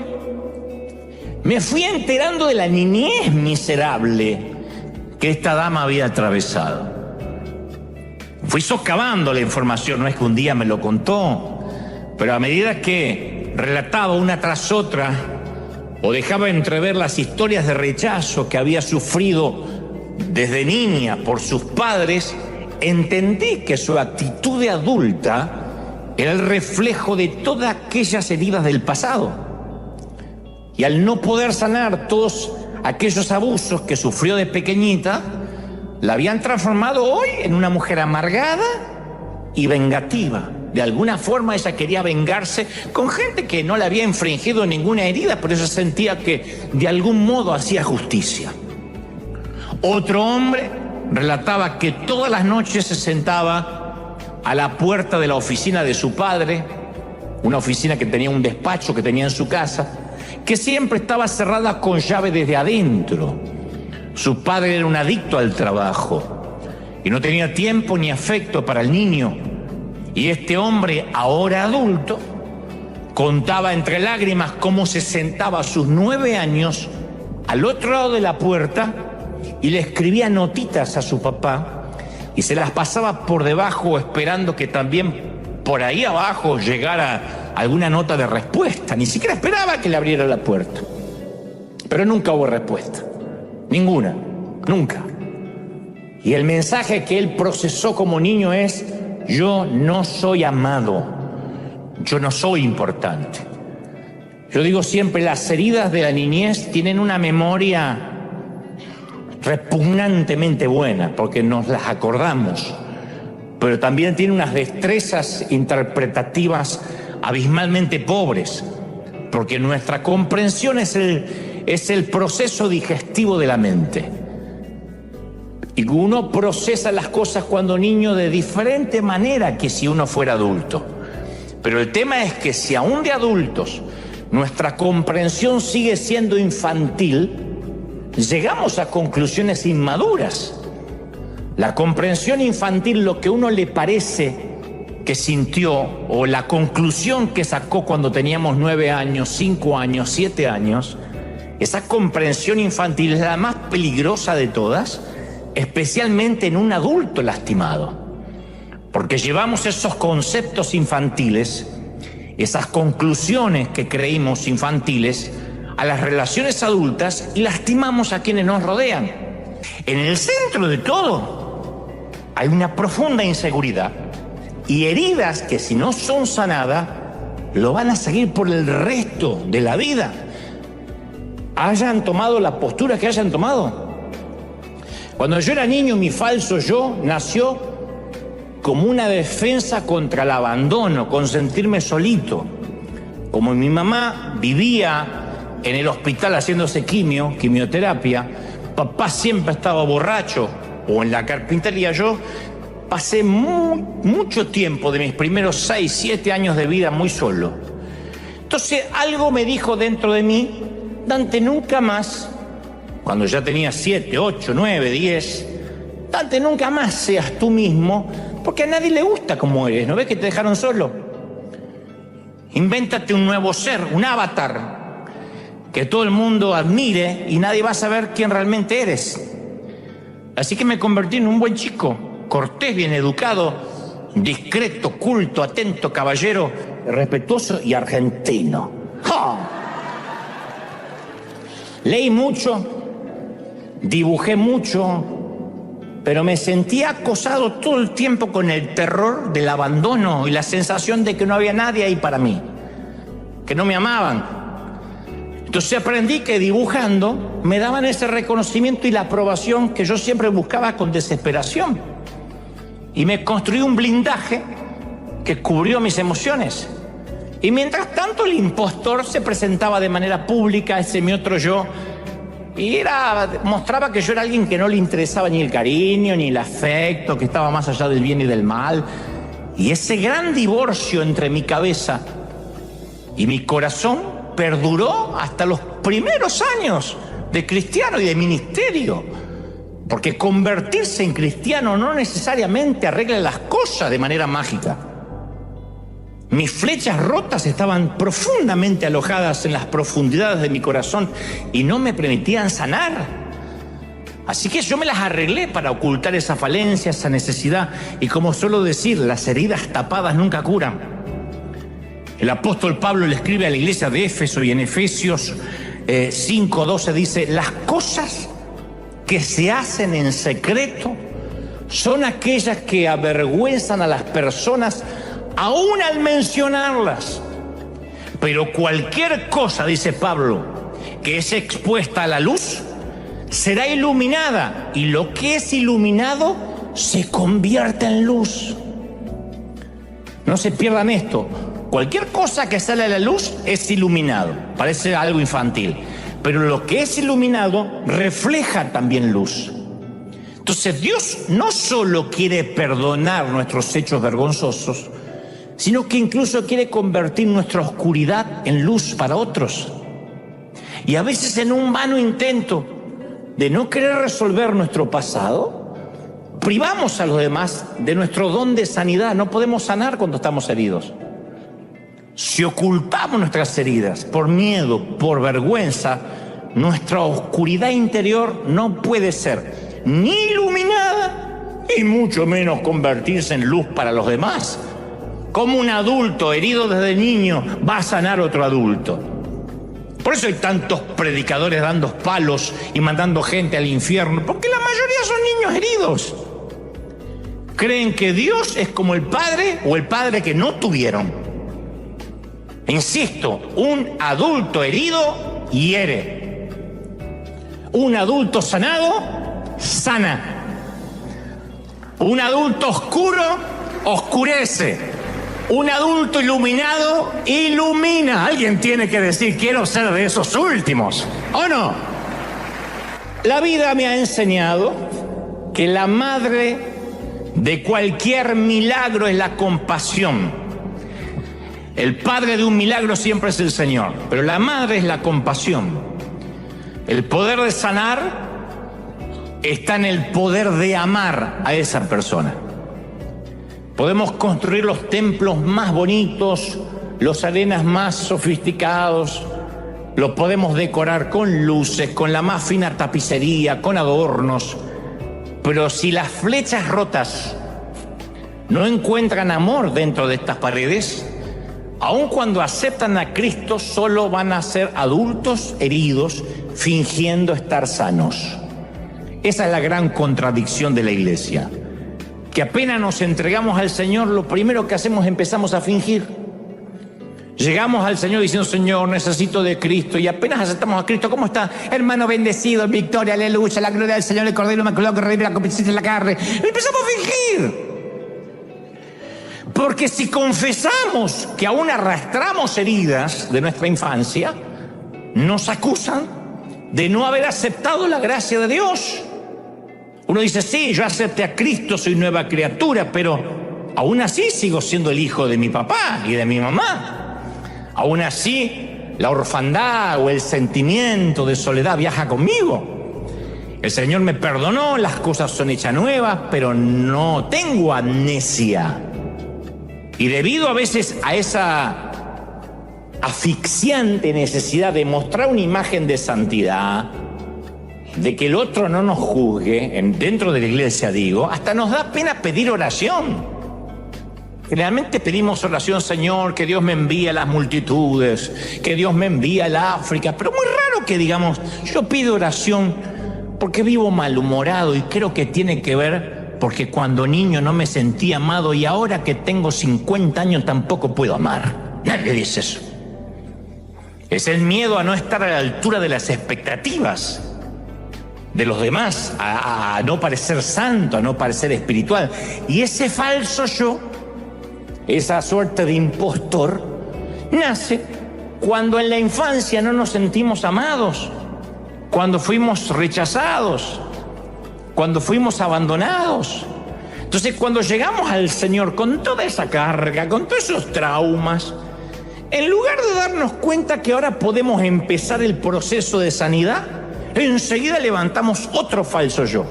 Speaker 1: me fui enterando de la niñez miserable que esta dama había atravesado. Fui socavando la información, no es que un día me lo contó, pero a medida que relataba una tras otra o dejaba entrever las historias de rechazo que había sufrido desde niña por sus padres, entendí que su actitud de adulta era el reflejo de todas aquellas heridas del pasado. Y al no poder sanar todos aquellos abusos que sufrió de pequeñita, la habían transformado hoy en una mujer amargada y vengativa. De alguna forma ella quería vengarse con gente que no le había infringido ninguna herida, pero ella sentía que de algún modo hacía justicia. Otro hombre relataba que todas las noches se sentaba a la puerta de la oficina de su padre, una oficina que tenía un despacho que tenía en su casa, que siempre estaba cerrada con llave desde adentro. Su padre era un adicto al trabajo y no tenía tiempo ni afecto para el niño. Y este hombre, ahora adulto, contaba entre lágrimas cómo se sentaba a sus 9 años al otro lado de la puerta y le escribía notitas a su papá y se las pasaba por debajo esperando que también por ahí abajo llegara alguna nota de respuesta. Ni siquiera esperaba que le abriera la puerta. Pero nunca hubo respuesta. Ninguna. Nunca. Y el mensaje que él procesó como niño es: yo no soy amado, yo no soy importante. Yo digo siempre, las heridas de la niñez tienen una memoria repugnantemente buena, porque nos las acordamos, pero también tienen unas destrezas interpretativas abismalmente pobres, porque nuestra comprensión es el proceso digestivo de la mente. Y uno procesa las cosas cuando niño de diferente manera que si uno fuera adulto. Pero el tema es que si aún de adultos nuestra comprensión sigue siendo infantil, llegamos a conclusiones inmaduras. La comprensión infantil, lo que uno le parece que sintió, o la conclusión que sacó cuando teníamos 9 años, 5 años, 7 años, esa comprensión infantil es la más peligrosa de todas, especialmente en un adulto lastimado, porque llevamos esos conceptos infantiles, esas conclusiones que creímos infantiles, a las relaciones adultas y lastimamos a quienes nos rodean. En el centro de todo hay una profunda inseguridad y heridas que, si no son sanadas, lo van a seguir por el resto de la vida, hayan tomado la postura que hayan tomado. Cuando yo era niño, mi falso yo nació como una defensa contra el abandono, con sentirme solito. Como mi mamá vivía en el hospital haciéndose quimioterapia, papá siempre estaba borracho o en la carpintería, yo pasé mucho tiempo de mis primeros 6, 7 años de vida muy solo. Entonces algo me dijo dentro de mí: Dante, nunca más, cuando ya tenía 7, 8, 9, 10, Dante, nunca más seas tú mismo, porque a nadie le gusta como eres. ¿No ves que te dejaron solo? Invéntate un nuevo ser, un avatar, que todo el mundo admire y nadie va a saber quién realmente eres. Así que me convertí en un buen chico, cortés, bien educado, discreto, culto, atento, caballero, respetuoso y argentino. ¡Ja! Leí mucho, dibujé mucho, pero me sentía acosado todo el tiempo con el terror del abandono y la sensación de que no había nadie ahí para mí, que no me amaban. Entonces aprendí que dibujando me daban ese reconocimiento y la aprobación que yo siempre buscaba con desesperación. Y me construí un blindaje que cubrió mis emociones. Y mientras tanto el impostor se presentaba de manera pública, ese mi otro yo, y mostraba que yo era alguien que no le interesaba ni el cariño, ni el afecto, que estaba más allá del bien y del mal. Y ese gran divorcio entre mi cabeza y mi corazón perduró hasta los primeros años de cristiano y de ministerio. Porque convertirse en cristiano no necesariamente arregla las cosas de manera mágica. Mis flechas rotas estaban profundamente alojadas en las profundidades de mi corazón y no me permitían sanar. Así que yo me las arreglé para ocultar esa falencia, esa necesidad. Y como suelo decir, las heridas tapadas nunca curan. El apóstol Pablo le escribe a la iglesia de Éfeso y en Efesios 5:12 dice: las cosas que se hacen en secreto son aquellas que avergüenzan a las personas aún al mencionarlas. Pero cualquier cosa, dice Pablo, que es expuesta a la luz, será iluminada, y lo que es iluminado se convierte en luz. No se pierdan esto. Cualquier cosa que sale a la luz es iluminado. Parece algo infantil. Pero lo que es iluminado refleja también luz. Entonces Dios no solo quiere perdonar nuestros hechos vergonzosos, sino que incluso quiere convertir nuestra oscuridad en luz para otros. Y a veces en un vano intento de no querer resolver nuestro pasado, privamos a los demás de nuestro don de sanidad. No podemos sanar cuando estamos heridos. Si ocultamos nuestras heridas por miedo, por vergüenza, nuestra oscuridad interior no puede ser ni iluminada y mucho menos convertirse en luz para los demás. ¿Cómo un adulto herido desde niño va a sanar a otro adulto? Por eso hay tantos predicadores dando palos y mandando gente al infierno, porque la mayoría son niños heridos. Creen que Dios es como el padre o el padre que no tuvieron. Insisto, un adulto herido hiere. Un adulto sanado sana. Un adulto oscuro oscurece. Un adulto iluminado ilumina. Alguien tiene que decir, quiero ser de esos últimos, ¿o no? La vida me ha enseñado que la madre de cualquier milagro es la compasión. El padre de un milagro siempre es el Señor, pero la madre es la compasión. El poder de sanar está en el poder de amar a esa persona. Podemos construir los templos más bonitos, los arenas más sofisticados, los podemos decorar con luces, con la más fina tapicería, con adornos, pero si las flechas rotas no encuentran amor dentro de estas paredes, aun cuando aceptan a Cristo, solo van a ser adultos heridos fingiendo estar sanos. Esa es la gran contradicción de la iglesia, que apenas nos entregamos al Señor, lo primero que hacemos empezamos a fingir. Llegamos al Señor diciendo, Señor, necesito de Cristo, y apenas aceptamos a Cristo, ¿cómo está? Hermano bendecido, victoria, aleluya, la gloria del Señor, el Cordero Inmaculado que redime la competencia en la carne. Y empezamos a fingir. Porque si confesamos que aún arrastramos heridas de nuestra infancia, nos acusan de no haber aceptado la gracia de Dios. Uno dice, sí, yo acepté a Cristo, soy nueva criatura, pero aún así sigo siendo el hijo de mi papá y de mi mamá. Aún así, la orfandad o el sentimiento de soledad viaja conmigo. El Señor me perdonó, las cosas son hechas nuevas, pero no tengo amnesia. Y debido a veces a esa asfixiante necesidad de mostrar una imagen de santidad, de que el otro no nos juzgue, dentro de la iglesia digo, hasta nos da pena pedir oración. Generalmente pedimos oración, Señor, que Dios me envíe a las multitudes, que Dios me envíe al África, pero muy raro que digamos, yo pido oración porque vivo malhumorado, y creo que tiene que ver porque cuando niño no me sentí amado y ahora que tengo 50 años tampoco puedo amar. Nadie dice eso. Es el miedo a no estar a la altura de las expectativas de los demás, a no parecer santo, a no parecer espiritual. Y ese falso yo, esa suerte de impostor, nace cuando en la infancia no nos sentimos amados, cuando fuimos rechazados, cuando fuimos abandonados. Entonces, cuando llegamos al Señor con toda esa carga, con todos esos traumas, en lugar de darnos cuenta que ahora podemos empezar el proceso de sanidad, enseguida levantamos otro falso yo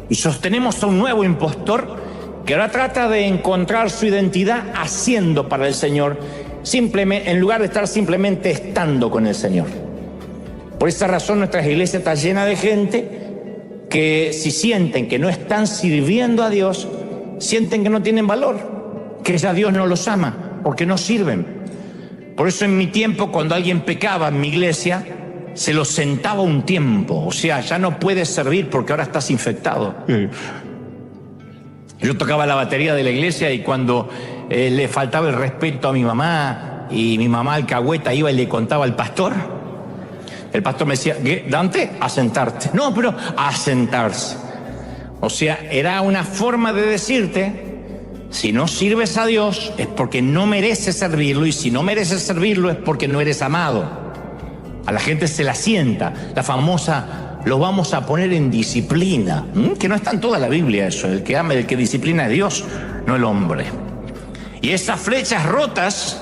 Speaker 1: y sostenemos a un nuevo impostor que ahora trata de encontrar su identidad haciendo para el Señor, simplemente, en lugar de estar simplemente estando con el Señor. Por esa razón nuestra iglesia está llena de gente que si sienten que no están sirviendo a Dios, sienten que no tienen valor, que ya Dios no los ama, porque no sirven. Por eso en mi tiempo, cuando alguien pecaba en mi iglesia, se lo sentaba un tiempo, o sea, ya no puedes servir porque ahora estás infectado. Yo tocaba la batería de la iglesia y cuando le faltaba el respeto a mi mamá y mi mamá alcahueta iba y le contaba al pastor, el pastor me decía, ¿qué, Dante? A sentarte. No, pero a sentarse. O sea, era una forma de decirte, si no sirves a Dios es porque no mereces servirlo, y si no mereces servirlo es porque no eres amado. A la gente se la sienta, la famosa, lo vamos a poner en disciplina, que no está en toda la Biblia eso, el que ama, el que disciplina es Dios, no el hombre. Y esas flechas rotas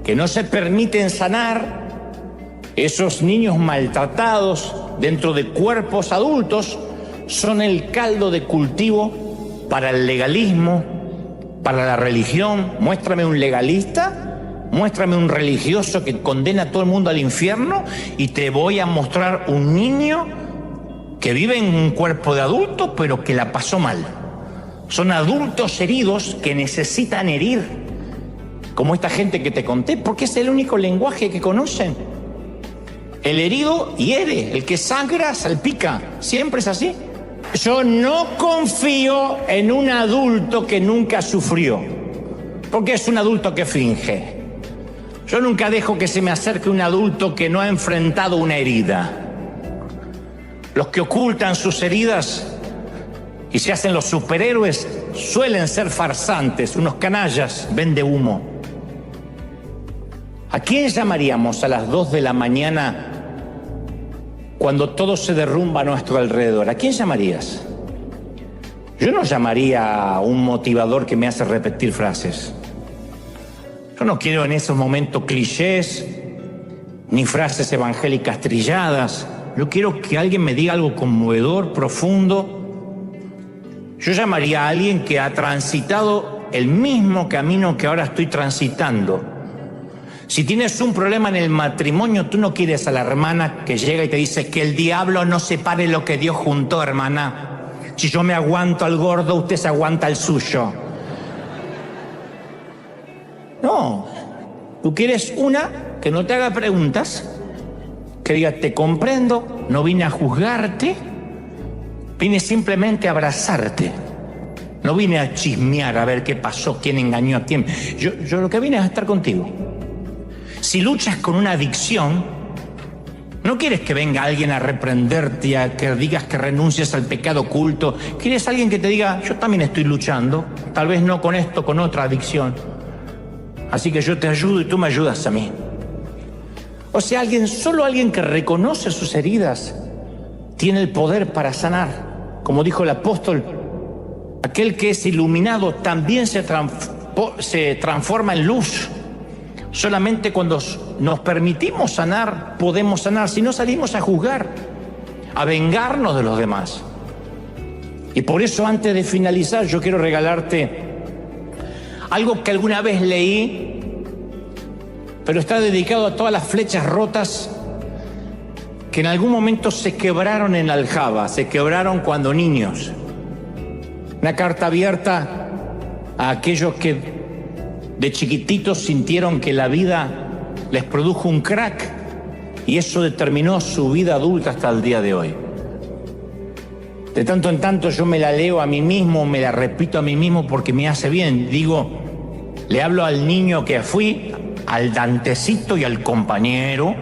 Speaker 1: que no se permiten sanar, esos niños maltratados dentro de cuerpos adultos, son el caldo de cultivo para el legalismo, para la religión. Muéstrame un legalista, muéstrame un religioso que condena a todo el mundo al infierno y te voy a mostrar un niño que vive en un cuerpo de adulto pero que la pasó mal. Son adultos heridos que necesitan herir, como esta gente que te conté, porque es el único lenguaje que conocen. El herido hiere, el que sangra salpica, siempre es así. Yo no confío en un adulto que nunca sufrió, porque es un adulto que finge. Yo nunca dejo que se me acerque un adulto que no ha enfrentado una herida. Los que ocultan sus heridas y se hacen los superhéroes suelen ser farsantes, unos canallas, vende humo. ¿A quién llamaríamos a las 2 de la mañana cuando todo se derrumba a nuestro alrededor? ¿A quién llamarías? Yo no llamaría a un motivador que me hace repetir frases. Yo no quiero en esos momentos clichés, ni frases evangélicas trilladas. Yo quiero que alguien me diga algo conmovedor, profundo. Yo llamaría a alguien que ha transitado el mismo camino que ahora estoy transitando. Si tienes un problema en el matrimonio, tú no quieres a la hermana que llega y te dice que el diablo no separe lo que Dios juntó, hermana. Si yo me aguanto al gordo, usted se aguanta al suyo. No, tú quieres una que no te haga preguntas, que diga, te comprendo, no vine a juzgarte, vine simplemente a abrazarte. No vine a chismear, a ver qué pasó, quién engañó a quién. Yo lo que vine es a estar contigo. Si luchas con una adicción, no quieres que venga alguien a reprenderte, a que digas que renuncies al pecado oculto. Quieres alguien que te diga, yo también estoy luchando, tal vez no con esto, con otra adicción. Así que yo te ayudo y tú me ayudas a mí. O sea, solo alguien que reconoce sus heridas tiene el poder para sanar. Como dijo el apóstol, aquel que es iluminado también se transforma en luz. Solamente cuando nos permitimos sanar, podemos sanar. Si no, salimos a juzgar, a vengarnos de los demás. Y por eso, antes de finalizar, yo quiero regalarte algo que alguna vez leí, pero está dedicado a todas las flechas rotas que en algún momento se quebraron en la aljaba, se quebraron cuando niños. Una carta abierta a aquellos que de chiquititos sintieron que la vida les produjo un crack y eso determinó su vida adulta hasta el día de hoy. De tanto en tanto yo me la leo a mí mismo, me la repito a mí mismo porque me hace bien. Digo, le hablo al niño que fui, al Dantecito y al compañero.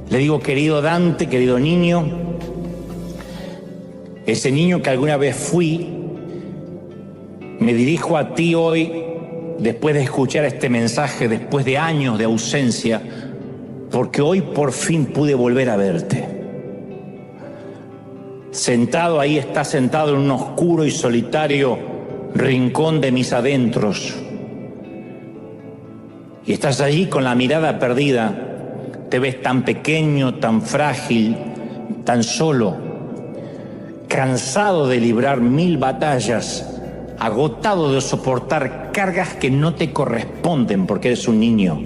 Speaker 1: Le digo, querido Dante, querido niño, ese niño que alguna vez fui, me dirijo a ti hoy después de escuchar este mensaje, después de años de ausencia, porque hoy por fin pude volver a verte. Sentado ahí, estás sentado en un oscuro y solitario rincón de mis adentros. Y estás allí con la mirada perdida. Te ves tan pequeño, tan frágil, tan solo, cansado de librar 1000 batallas, agotado de soportar cargas que no te corresponden porque eres un niño.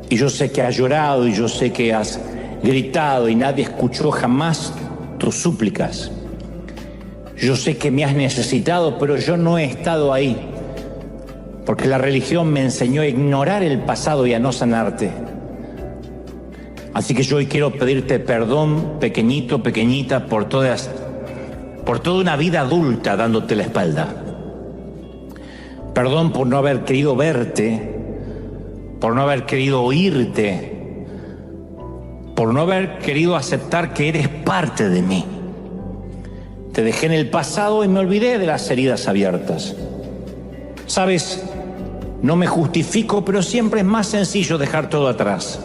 Speaker 1: Y yo sé que has llorado y yo sé que has gritado y nadie escuchó jamás tus súplicas. Yo sé que me has necesitado, pero yo no he estado ahí porque la religión me enseñó a ignorar el pasado y a no sanarte. Así que yo hoy quiero pedirte perdón, pequeñito, pequeñita, por todas por toda una vida adulta dándote la espalda. Perdón por no haber querido verte, por no haber querido oírte, por no haber querido aceptar que eres parte de mí. Te dejé en el pasado y me olvidé de las heridas abiertas. Sabes, no me justifico, pero siempre es más sencillo dejar todo atrás.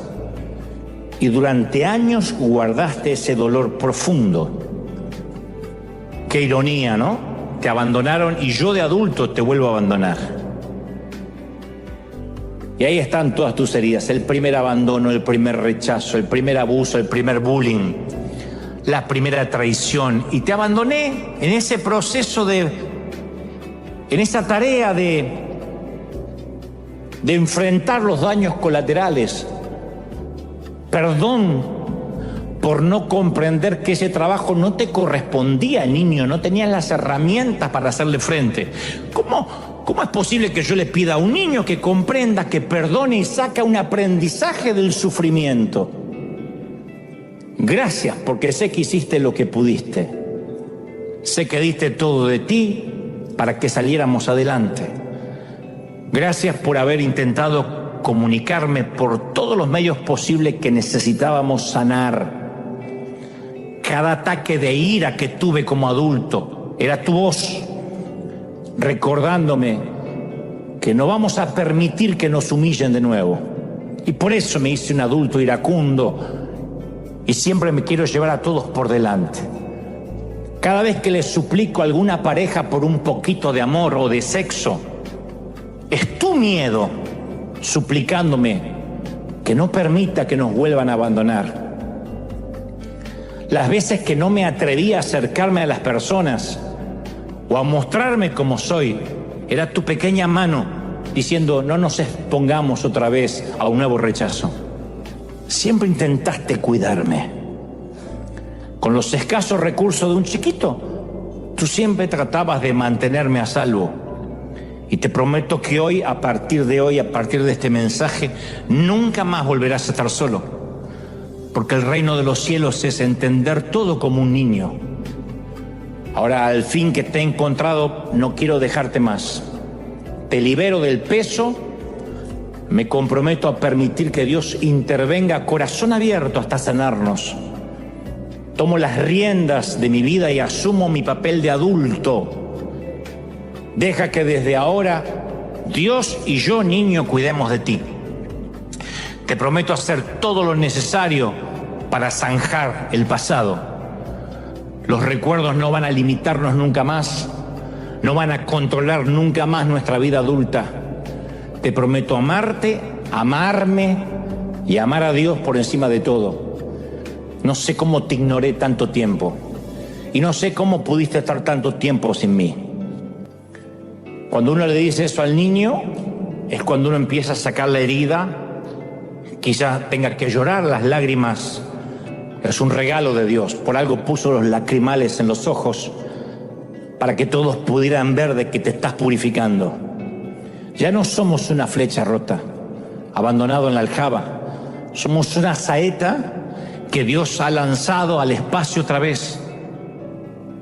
Speaker 1: Y durante años guardaste ese dolor profundo. Qué ironía, ¿no? Te abandonaron y yo de adulto te vuelvo a abandonar. Y ahí están todas tus heridas: el primer abandono, el primer rechazo, el primer abuso, el primer bullying, la primera traición. Y te abandoné en ese proceso en esa tarea de enfrentar los daños colaterales. Perdón por no comprender que ese trabajo no te correspondía, niño, no tenías las herramientas para hacerle frente. ¿Cómo es posible que yo le pida a un niño que comprenda, que perdone y saque un aprendizaje del sufrimiento? Gracias, porque sé que hiciste lo que pudiste. Sé que diste todo de ti para que saliéramos adelante. Gracias por haber intentado comunicarme por todos los medios posibles que necesitábamos sanar. Cada ataque de ira que tuve como adulto era tu voz recordándome que no vamos a permitir que nos humillen de nuevo. Y por eso me hice un adulto iracundo y siempre me quiero llevar a todos por delante. Cada vez que les suplico a alguna pareja por un poquito de amor o de sexo, es tu miedo suplicándome que no permita que nos vuelvan a abandonar. Las veces que no me atreví a acercarme a las personas o a mostrarme como soy, era tu pequeña mano diciendo: no nos expongamos otra vez a un nuevo rechazo. Siempre intentaste cuidarme. Con los escasos recursos de un chiquito, tú siempre tratabas de mantenerme a salvo. Y te prometo que hoy, a partir de este mensaje, nunca más volverás a estar solo. Porque el reino de los cielos es entender todo como un niño. Ahora, al fin que te he encontrado, no quiero dejarte más. Te libero del peso. Me comprometo a permitir que Dios intervenga a corazón abierto hasta sanarnos. Tomo las riendas de mi vida y asumo mi papel de adulto. Deja que desde ahora Dios y yo, niño, cuidemos de ti. Te prometo hacer todo lo necesario para zanjar el pasado. Los recuerdos no van a limitarnos nunca más, no van a controlar nunca más nuestra vida adulta. Te prometo amarte, amarme y amar a Dios por encima de todo. No sé cómo te ignoré tanto tiempo y no sé cómo pudiste estar tanto tiempo sin mí. Cuando uno le dice eso al niño, es cuando uno empieza a sacar la herida, quizás tenga que llorar, las lágrimas. Es un regalo de Dios, por algo puso los lacrimales en los ojos, para que todos pudieran ver de que te estás purificando. Ya no somos una flecha rota, abandonado en la aljaba, somos una saeta que Dios ha lanzado al espacio otra vez.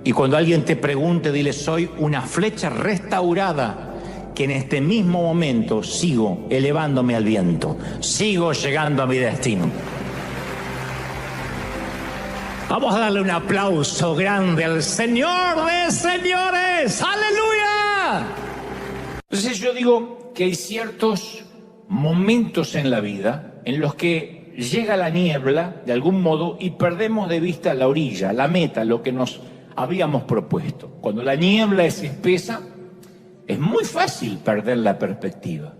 Speaker 1: Y cuando alguien te pregunte, dile: soy una flecha restaurada, que en este mismo momento sigo elevándome al viento, sigo llegando a mi destino. Vamos a darle un aplauso grande al Señor de señores. ¡Aleluya! Entonces yo digo que hay ciertos momentos en la vida en los que llega la niebla de algún modo y perdemos de vista la orilla, la meta, lo que nos habíamos propuesto. Cuando la niebla es espesa, es muy fácil perder la perspectiva.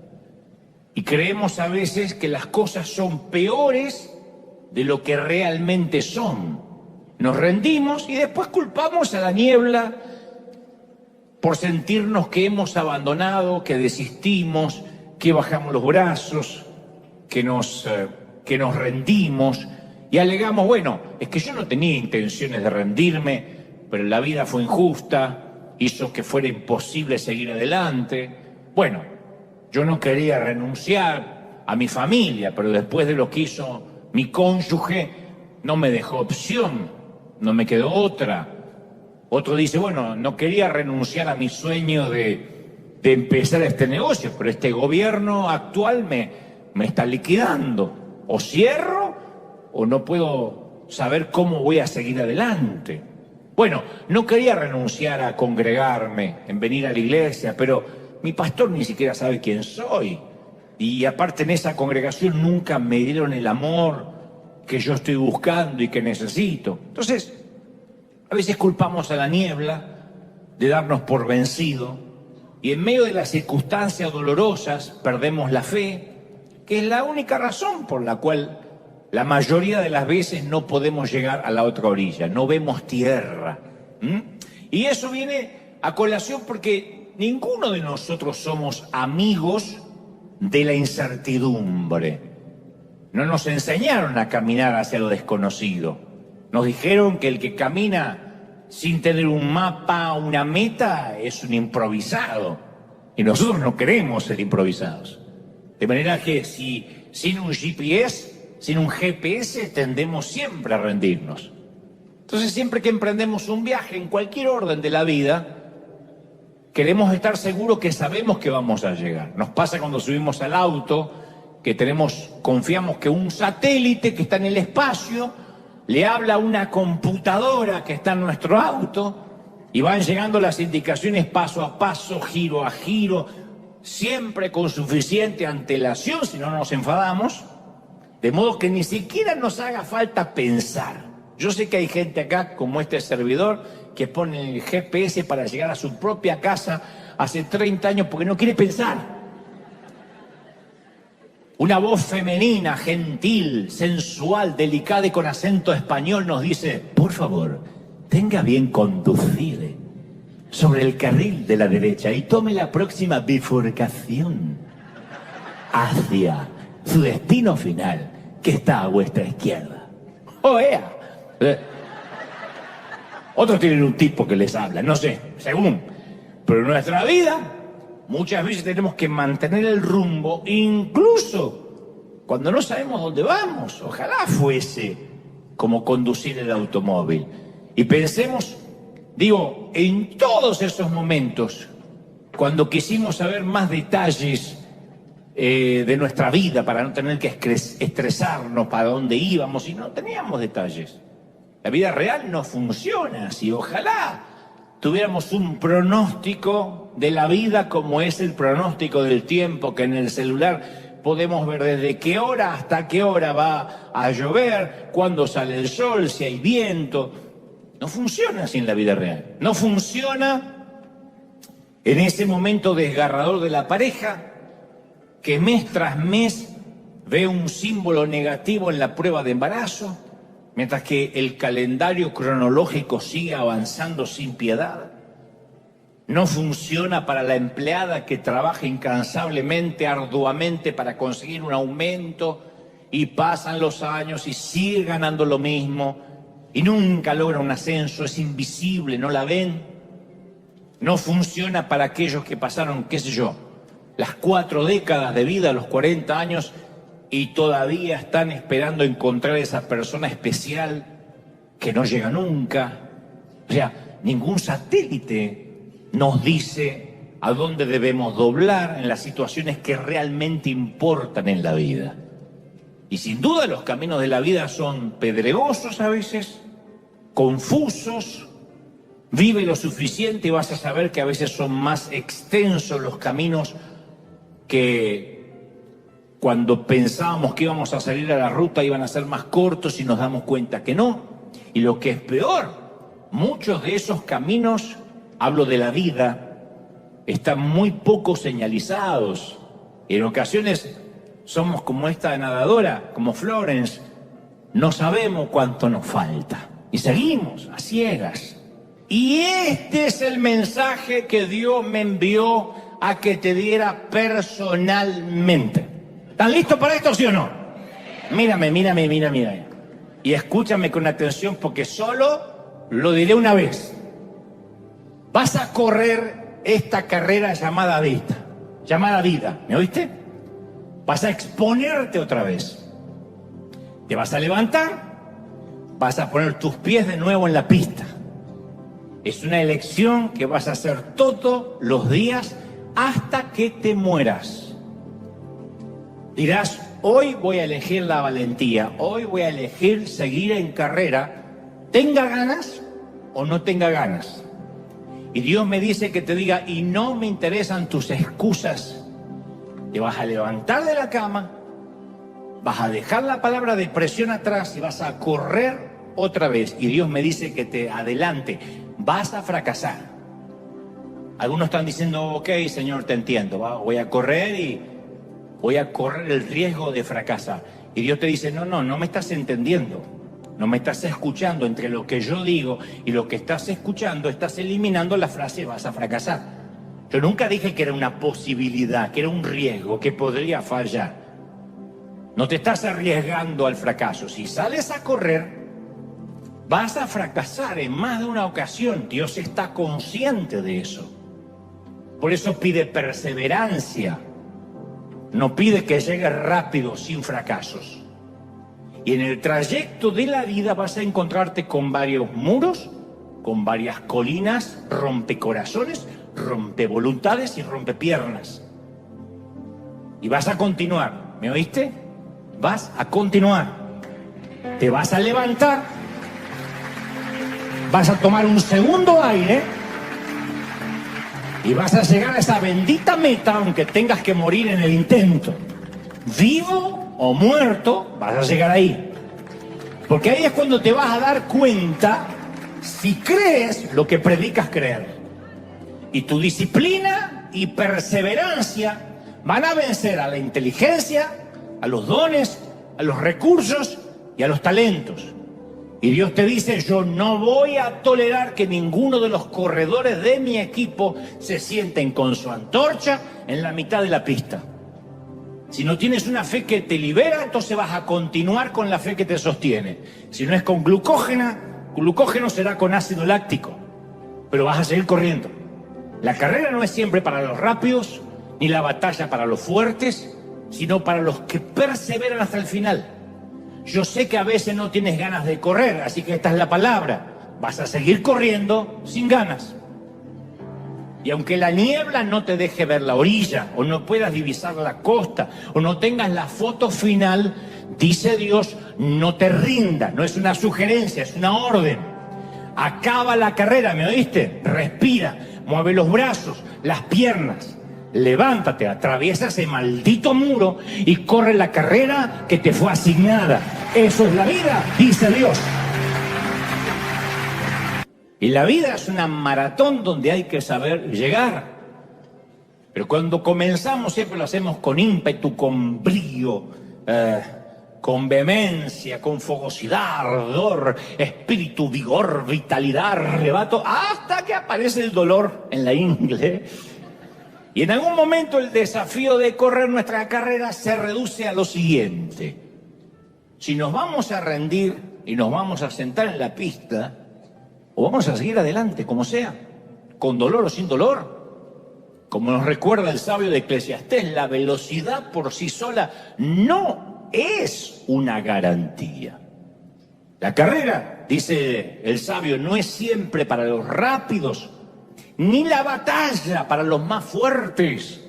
Speaker 1: Y creemos a veces que las cosas son peores de lo que realmente son. Nos rendimos y después culpamos a la niebla por sentirnos que hemos abandonado, que desistimos, que bajamos los brazos, que nos rendimos y alegamos: bueno, es que yo no tenía intenciones de rendirme, pero la vida fue injusta, hizo que fuera imposible seguir adelante. Bueno, yo no quería renunciar a mi familia, pero después de lo que hizo mi cónyuge, no me dejó opción, no me quedó otra. Otro dice, bueno, no quería renunciar a mi sueño de empezar este negocio, pero este gobierno actual me está liquidando. O cierro o no puedo saber cómo voy a seguir adelante. Bueno, no quería renunciar a congregarme, en venir a la iglesia, pero mi pastor ni siquiera sabe quién soy. Y aparte en esa congregación nunca me dieron el amor que yo estoy buscando y que necesito. Entonces, a veces culpamos a la niebla de darnos por vencido y en medio de las circunstancias dolorosas perdemos la fe, que es la única razón por la cual la mayoría de las veces no podemos llegar a la otra orilla, no vemos tierra. Y eso viene a colación porque ninguno de nosotros somos amigos de la incertidumbre. No nos enseñaron a caminar hacia lo desconocido. Nos dijeron que el que camina sin tener un mapa, una meta, es un improvisado. Y nosotros no queremos ser improvisados. De manera que sin un GPS, sin un GPS, tendemos siempre a rendirnos. Entonces, siempre que emprendemos un viaje en cualquier orden de la vida, queremos estar seguros que sabemos que vamos a llegar. Nos pasa cuando subimos al auto, que confiamos que un satélite que está en el espacio le habla a una computadora que está en nuestro auto y van llegando las indicaciones paso a paso, giro a giro, siempre con suficiente antelación, si no nos enfadamos, de modo que ni siquiera nos haga falta pensar. Yo sé que hay gente acá, como este servidor, que pone el GPS para llegar a su propia casa hace 30 años porque no quiere pensar. Una voz femenina, gentil, sensual, delicada y con acento español nos dice, por favor, tenga bien conducir sobre el carril de la derecha y tome la próxima bifurcación hacia su destino final, que está a vuestra izquierda. ¡Oea! Otros tienen un tipo que les habla, no sé, según. Pero en nuestra vida, muchas veces tenemos que mantener el rumbo, incluso cuando no sabemos dónde vamos. Ojalá fuese como conducir el automóvil. Y pensemos, en todos esos momentos, cuando quisimos saber más detalles de nuestra vida para no tener que estresarnos para dónde íbamos y no teníamos detalles. La vida real no funciona así. Ojalá tuviéramos un pronóstico de la vida como es el pronóstico del tiempo, que en el celular podemos ver desde qué hora hasta qué hora va a llover, cuándo sale el sol, si hay viento. No funciona así en la vida real. No funciona en ese momento desgarrador de la pareja que mes tras mes ve un símbolo negativo en la prueba de embarazo, mientras que el calendario cronológico sigue avanzando sin piedad. No funciona para la empleada que trabaja incansablemente, arduamente para conseguir un aumento y pasan los años y sigue ganando lo mismo y nunca logra un ascenso, es invisible, no la ven. No funciona para aquellos que pasaron, qué sé yo, las 4 décadas de vida, los 40 años, y todavía están esperando encontrar esa persona especial que no llega nunca. O sea, ningún satélite nos dice a dónde debemos doblar en las situaciones que realmente importan en la vida. Y sin duda los caminos de la vida son pedregosos a veces, confusos. Vive lo suficiente y vas a saber que a veces son más extensos los caminos que cuando pensábamos que íbamos a salir a la ruta iban a ser más cortos y nos damos cuenta que no. Y lo que es peor, muchos de esos caminos, hablo de la vida, están muy poco señalizados. En ocasiones somos como esta nadadora, como Florence, no sabemos cuánto nos falta y seguimos a ciegas. Y este es el mensaje que Dios me envió a que te diera personalmente. ¿Están listos para esto, sí o no? Mírame. Y escúchame con atención porque solo lo diré una vez. Vas a correr esta carrera llamada vida, ¿me oíste? Vas a exponerte otra vez. Te vas a levantar, vas a poner tus pies de nuevo en la pista. Es una elección que vas a hacer todos los días hasta que te mueras. Dirás, hoy voy a elegir la valentía, hoy voy a elegir seguir en carrera, tenga ganas o no tenga ganas. Y Dios me dice que te diga, y no me interesan tus excusas. Te vas a levantar de la cama, vas a dejar la palabra depresión atrás y vas a correr otra vez. Y Dios me dice que te adelante, vas a fracasar. Algunos están diciendo, ok, Señor, te entiendo, voy a correr y voy a correr el riesgo de fracasar. Y Dios te dice, no me estás entendiendo, no me estás escuchando. Entre lo que yo digo y lo que estás escuchando, estás eliminando la frase vas a fracasar. Yo nunca dije que era una posibilidad, que era un riesgo, que podría fallar. No te estás arriesgando al fracaso. Si sales a correr, vas a fracasar en más de una ocasión. Dios está consciente de eso. Por eso pide perseverancia. No pide que llegues rápido sin fracasos. Y en el trayecto de la vida vas a encontrarte con varios muros, con varias colinas, rompecorazones, rompevoluntades y rompepiernas. Y vas a continuar. ¿Me oíste? Vas a continuar. Te vas a levantar. Vas a tomar un segundo aire. Y vas a llegar a esa bendita meta, aunque tengas que morir en el intento. Vivo o muerto, vas a llegar ahí. Porque ahí es cuando te vas a dar cuenta si crees lo que predicas creer. Y tu disciplina y perseverancia van a vencer a la inteligencia, a los dones, a los recursos y a los talentos. Y Dios te dice, yo no voy a tolerar que ninguno de los corredores de mi equipo se sienten con su antorcha en la mitad de la pista. Si no tienes una fe que te libera, entonces vas a continuar con la fe que te sostiene. Si no es con glucógeno será con ácido láctico, pero vas a seguir corriendo. La carrera no es siempre para los rápidos, ni la batalla para los fuertes, sino para los que perseveran hasta el final. Yo sé que a veces no tienes ganas de correr, así que esta es la palabra. Vas a seguir corriendo sin ganas. Y aunque la niebla no te deje ver la orilla, o no puedas divisar la costa, o no tengas la foto final, dice Dios, no te rindas. No es una sugerencia, es una orden. Acaba la carrera, ¿me oíste? Respira, mueve los brazos, las piernas. Levántate, atraviesa ese maldito muro y corre la carrera que te fue asignada. Eso es la vida, dice Dios. Y la vida es una maratón donde hay que saber llegar. Pero cuando comenzamos siempre lo hacemos con ímpetu, con brío, con vehemencia, con fogosidad, ardor, espíritu, vigor, vitalidad, arrebato, hasta que aparece el dolor en la ingle. Y en algún momento el desafío de correr nuestra carrera se reduce a lo siguiente. Si nos vamos a rendir y nos vamos a sentar en la pista, o vamos a seguir adelante, como sea, con dolor o sin dolor. Como nos recuerda el sabio de Eclesiastés, la velocidad por sí sola no es una garantía. La carrera, dice el sabio, no es siempre para los rápidos, ni la batalla para los más fuertes.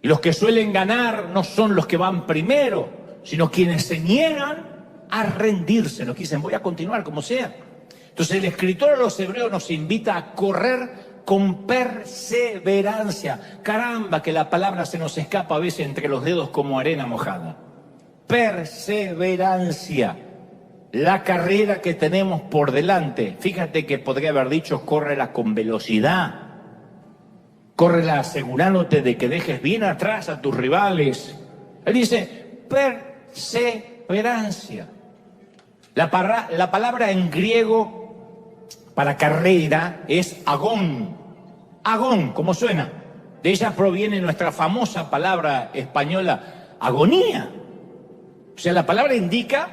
Speaker 1: Y los que suelen ganar no son los que van primero, sino quienes se niegan a rendirse, los que dicen voy a continuar como sea. Entonces el escritor a los hebreos nos invita a correr con perseverancia. Caramba, que la palabra se nos escapa a veces entre los dedos como arena mojada. Perseverancia. La carrera que tenemos por delante, fíjate que podría haber dicho, córrela con velocidad, córrela asegurándote de que dejes bien atrás a tus rivales. Él dice, perseverancia. La palabra en griego para carrera es agón. Agón, ¿cómo suena? De ella proviene nuestra famosa palabra española, agonía. O sea, la palabra indica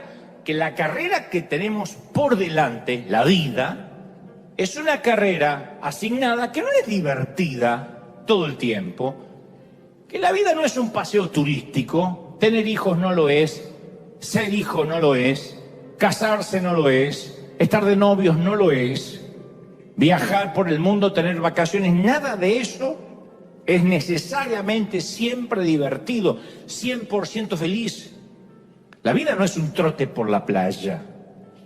Speaker 1: que la carrera que tenemos por delante, la vida, es una carrera asignada que no es divertida todo el tiempo, que la vida no es un paseo turístico, tener hijos no lo es, ser hijo no lo es, casarse no lo es, estar de novios no lo es. viajar por el mundo, tener vacaciones, nada de eso es necesariamente siempre divertido, 100% feliz. La vida no es un trote por la playa,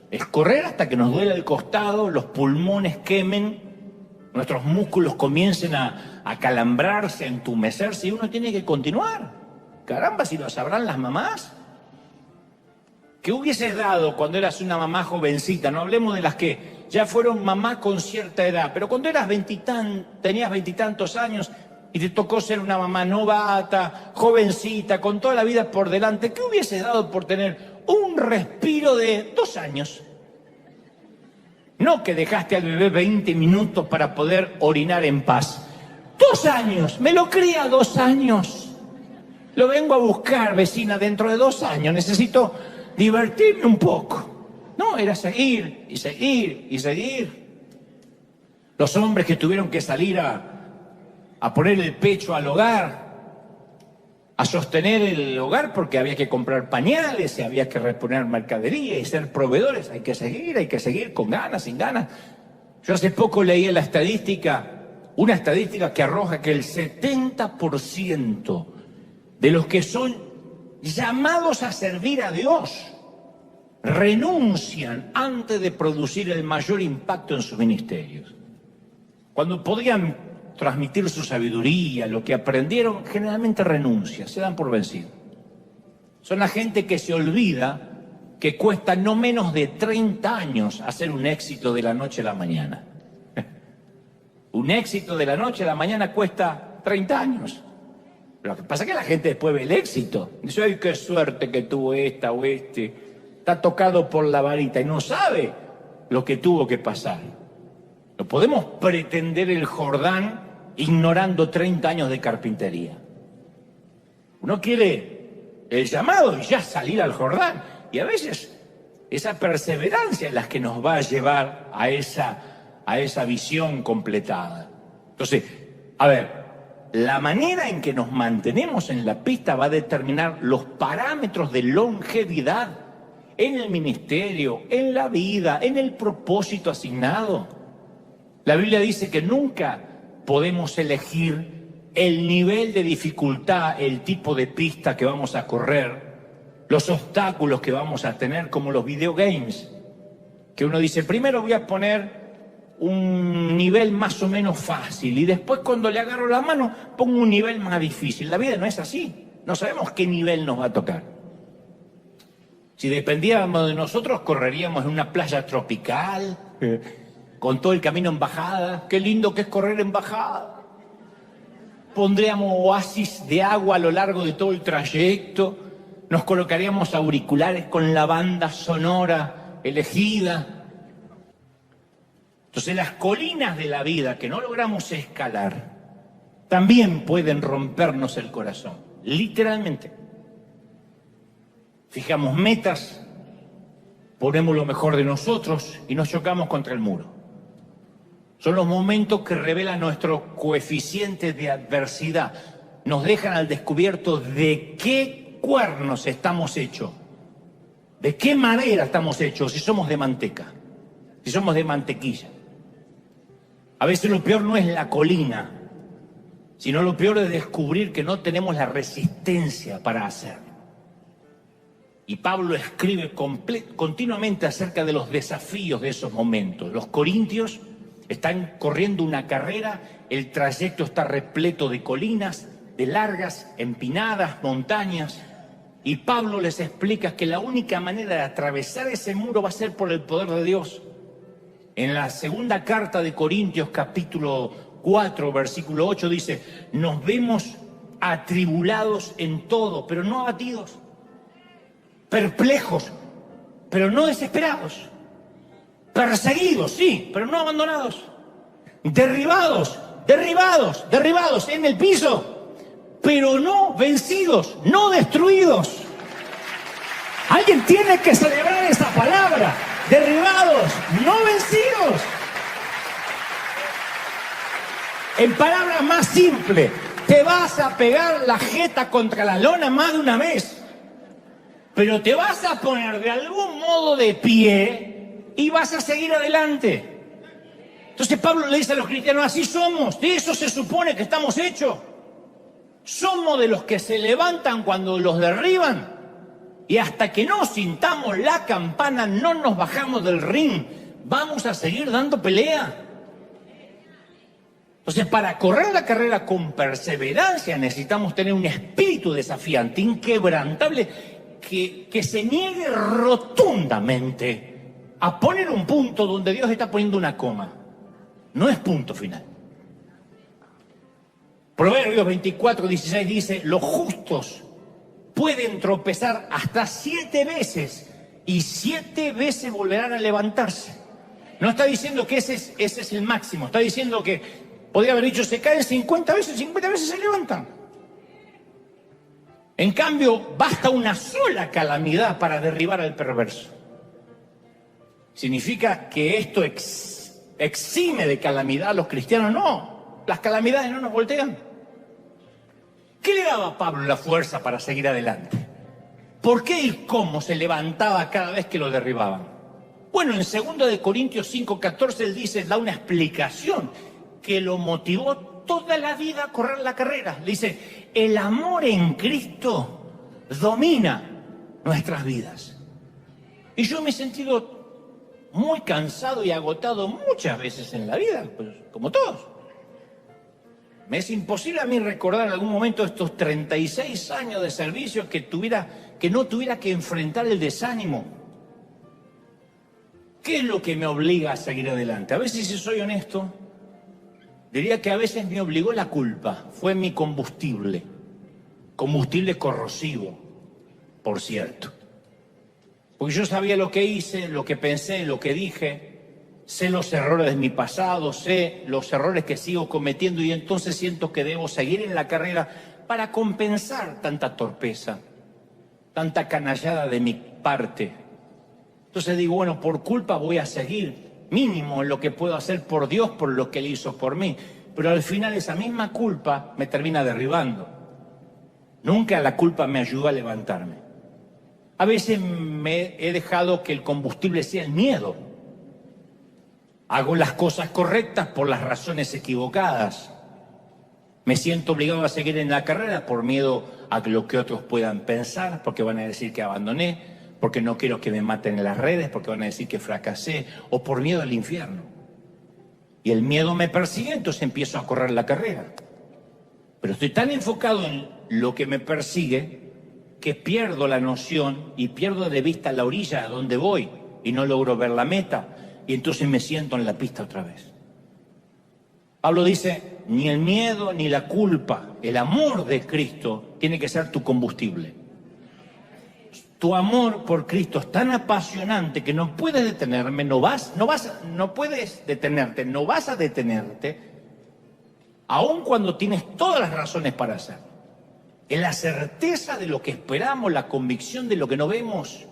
Speaker 1: es correr hasta que nos duele el costado, los pulmones quemen, nuestros músculos comiencen a calambrarse, a entumecerse y uno tiene que continuar. Caramba, si lo sabrán las mamás. ¿Qué hubieses dado cuando eras una mamá jovencita? No hablemos de las que ya fueron mamá con cierta edad, pero cuando eras tenías 20 y tantos años y te tocó ser una mamá novata, jovencita, con toda la vida por delante, ¿qué hubieses dado por tener un respiro de 2 años? No que dejaste al bebé 20 minutos para poder orinar en paz. 2 años, me lo cría 2 años. Lo vengo a buscar, vecina, dentro de 2 años, necesito divertirme un poco. No, era seguir y seguir y seguir. Los hombres que tuvieron que salir a poner el pecho al hogar, a sostener el hogar porque había que comprar pañales y había que reponer mercadería y ser proveedores. Hay que seguir con ganas, sin ganas. Yo hace poco leí en la estadística, una estadística que arroja que el 70% de los que son llamados a servir a Dios renuncian antes de producir el mayor impacto en sus ministerios. Cuando podían transmitir su sabiduría, lo que aprendieron, generalmente renuncian, se dan por vencidos. Son la gente que se olvida que cuesta no menos de 30 años hacer un éxito de la noche a la mañana. Un éxito de la noche a la mañana cuesta 30 años. Pero lo que pasa es que la gente después ve el éxito. Dice, ¡ay, qué suerte que tuvo esta o este! Está tocado por la varita y no sabe lo que tuvo que pasar. No podemos pretender el Jordán ignorando 30 años de carpintería. Uno quiere el llamado y ya salir al Jordán. Y a veces esa perseverancia es la que nos va a llevar a esa visión completada. Entonces, a ver, la manera en que nos mantenemos en la pista va a determinar los parámetros de longevidad en el ministerio, en la vida, en el propósito asignado. La Biblia dice que nunca podemos elegir el nivel de dificultad, el tipo de pista que vamos a correr, los obstáculos que vamos a tener, como los videogames, que uno dice, primero voy a poner un nivel más o menos fácil y después cuando le agarro la mano pongo un nivel más difícil. La vida no es así, no sabemos qué nivel nos va a tocar. Si dependiéramos de nosotros, correríamos en una playa tropical, con todo el camino en bajada. Qué lindo que es correr en bajada. Pondríamos oasis de agua a lo largo de todo el trayecto. Nos colocaríamos auriculares con la banda sonora elegida. Entonces las colinas de la vida que no logramos escalar también pueden rompernos el corazón, literalmente. Fijamos metas, ponemos lo mejor de nosotros y nos chocamos contra el muro. Son los momentos que revelan nuestro coeficiente de adversidad. Nos dejan al descubierto de qué cuernos estamos hechos, de qué madera estamos hechos, si somos de manteca, si somos de mantequilla. A veces lo peor no es la colina, sino lo peor es descubrir que no tenemos la resistencia para hacerlo. Y Pablo escribe continuamente acerca de los desafíos de esos momentos. Los corintios están corriendo una carrera, el trayecto está repleto de colinas, de largas, empinadas, montañas. Y Pablo les explica que la única manera de atravesar ese muro va a ser por el poder de Dios. En la segunda carta de Corintios, capítulo 4, versículo 8, dice, nos vemos atribulados en todo, pero no abatidos. Perplejos, pero no desesperados. Perseguidos, sí, pero no abandonados. Derribados en el piso, pero no vencidos, no destruidos. Alguien tiene que celebrar esa palabra. Derribados, no vencidos. En palabras más simples, te vas a pegar la jeta contra la lona más de una vez. Pero te vas a poner de algún modo de pie y vas a seguir adelante. Entonces Pablo le dice a los cristianos, así somos, de eso se supone que estamos hechos. Somos de los que se levantan cuando los derriban y hasta que no sintamos la campana no nos bajamos del ring. Vamos a seguir dando pelea. Entonces, para correr la carrera con perseverancia necesitamos tener un espíritu desafiante, inquebrantable, que se niegue rotundamente a poner un punto donde Dios está poniendo una coma. No es punto final. Proverbios 24:16 dice, los justos pueden tropezar hasta 7 veces y 7 veces volverán a levantarse. No está diciendo que ese es el máximo, está diciendo que podría haber dicho, se caen 50 veces, 50 veces se levantan. En cambio, basta una sola calamidad para derribar al perverso. ¿Significa que esto exime de calamidad a los cristianos? No, las calamidades no nos voltean. ¿Qué le daba a Pablo la fuerza para seguir adelante? ¿Por qué y cómo se levantaba cada vez que lo derribaban? Bueno, en 2 Corintios 5:14 él dice, da una explicación que lo motivó toda la vida a correr la carrera. Le dice, el amor en Cristo domina nuestras vidas. Y yo me he sentido muy cansado y agotado muchas veces en la vida, pues, como todos. Me es imposible a mí recordar en algún momento estos 36 años de servicio que no tuviera que enfrentar el desánimo. ¿Qué es lo que me obliga a seguir adelante? A veces, si soy honesto, diría que a veces me obligó la culpa. Fue mi combustible. Combustible corrosivo, por cierto. Porque yo sabía lo que hice, lo que pensé, lo que dije. Sé los errores de mi pasado, sé los errores que sigo cometiendo y entonces siento que debo seguir en la carrera para compensar tanta torpeza, tanta canallada de mi parte. Entonces digo, bueno, por culpa voy a seguir, mínimo en lo que puedo hacer por Dios, por lo que Él hizo por mí. Pero al final esa misma culpa me termina derribando. Nunca la culpa me ayudó a levantarme. A veces me he dejado que el combustible sea el miedo. Hago las cosas correctas por las razones equivocadas. Me siento obligado a seguir en la carrera por miedo a lo que otros puedan pensar, porque van a decir que abandoné, porque no quiero que me maten en las redes, porque van a decir que fracasé, o por miedo al infierno. Y el miedo me persigue, entonces empiezo a correr la carrera. Pero estoy tan enfocado en lo que me persigue que pierdo la noción y pierdo de vista la orilla a donde voy y no logro ver la meta. Y entonces me siento en la pista otra vez. Pablo dice, ni el miedo ni la culpa, el amor de Cristo tiene que ser tu combustible. Tu amor por Cristo es tan apasionante que no puedes detenerme, no puedes detenerte, no vas a detenerte, aun cuando tienes todas las razones para hacerlo. Es la certeza de lo que esperamos, la convicción de lo que no vemos.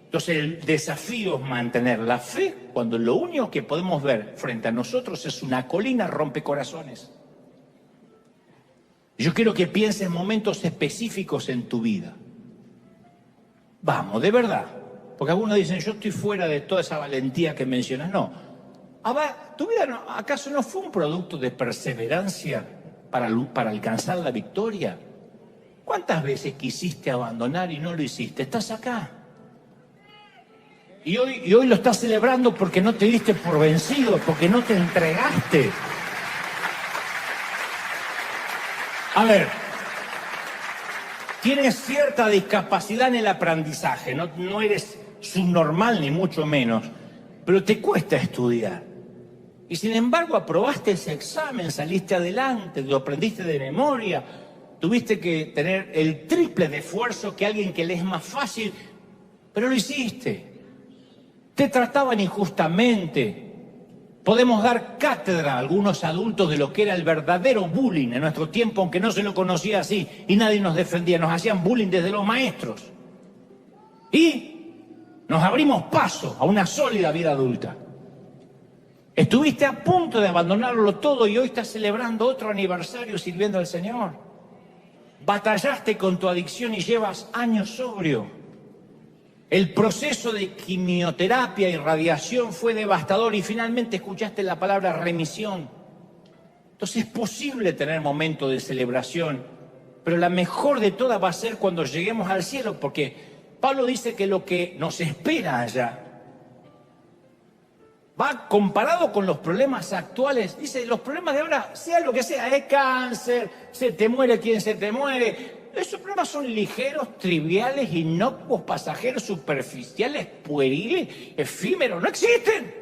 Speaker 1: Entonces el desafío es mantener la fe cuando lo único que podemos ver frente a nosotros es una colina rompecorazones. Yo quiero que pienses en momentos específicos en tu vida. Vamos, de verdad. Porque algunos dicen, yo estoy fuera de toda esa valentía que mencionas. No. ¿Tu vida acaso no fue un producto de perseverancia para alcanzar la victoria? ¿Cuántas veces quisiste abandonar y no lo hiciste? Estás acá. Y hoy lo estás celebrando porque no te diste por vencido, porque no te entregaste. A ver, tienes cierta discapacidad en el aprendizaje, no eres subnormal ni mucho menos, pero te cuesta estudiar. Y sin embargo aprobaste ese examen, saliste adelante, lo aprendiste de memoria, tuviste que tener el triple de esfuerzo que alguien que le es más fácil, pero lo hiciste. Te trataban injustamente. Podemos dar cátedra a algunos adultos de lo que era el verdadero bullying en nuestro tiempo, aunque no se lo conocía así y nadie nos defendía. Nos hacían bullying desde los maestros. Y nos abrimos paso a una sólida vida adulta. Estuviste a punto de abandonarlo todo y hoy estás celebrando otro aniversario sirviendo al Señor. Batallaste con tu adicción y llevas años sobrio. El proceso de quimioterapia y radiación fue devastador y finalmente escuchaste la palabra remisión. Entonces es posible tener momentos de celebración, pero la mejor de todas va a ser cuando lleguemos al cielo, porque Pablo dice que lo que nos espera allá va comparado con los problemas actuales. Dice, los problemas de ahora, sea lo que sea, es cáncer, se te muere quien se te muere. Esos problemas son ligeros, triviales, inocuos, pasajeros, superficiales, pueriles, efímeros, no existen.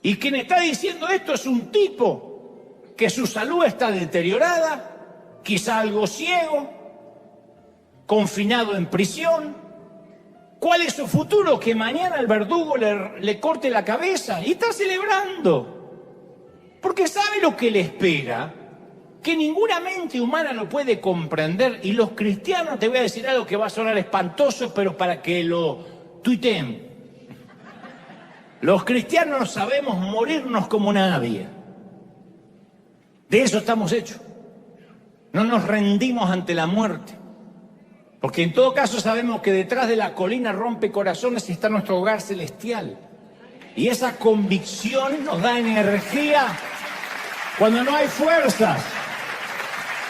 Speaker 1: Y quien está diciendo esto es un tipo que su salud está deteriorada, quizá algo ciego, confinado en prisión. ¿Cuál es su futuro? Que mañana el verdugo le corte la cabeza y está celebrando. Porque sabe lo que le espera, que ninguna mente humana lo puede comprender. Y los cristianos, te voy a decir algo que va a sonar espantoso, pero para que lo tuiteen. Los cristianos sabemos morirnos como nadie. De eso estamos hechos. No nos rendimos ante la muerte. Porque en todo caso sabemos que detrás de la colina rompe corazones está nuestro hogar celestial. Y esa convicción nos da energía cuando no hay fuerzas.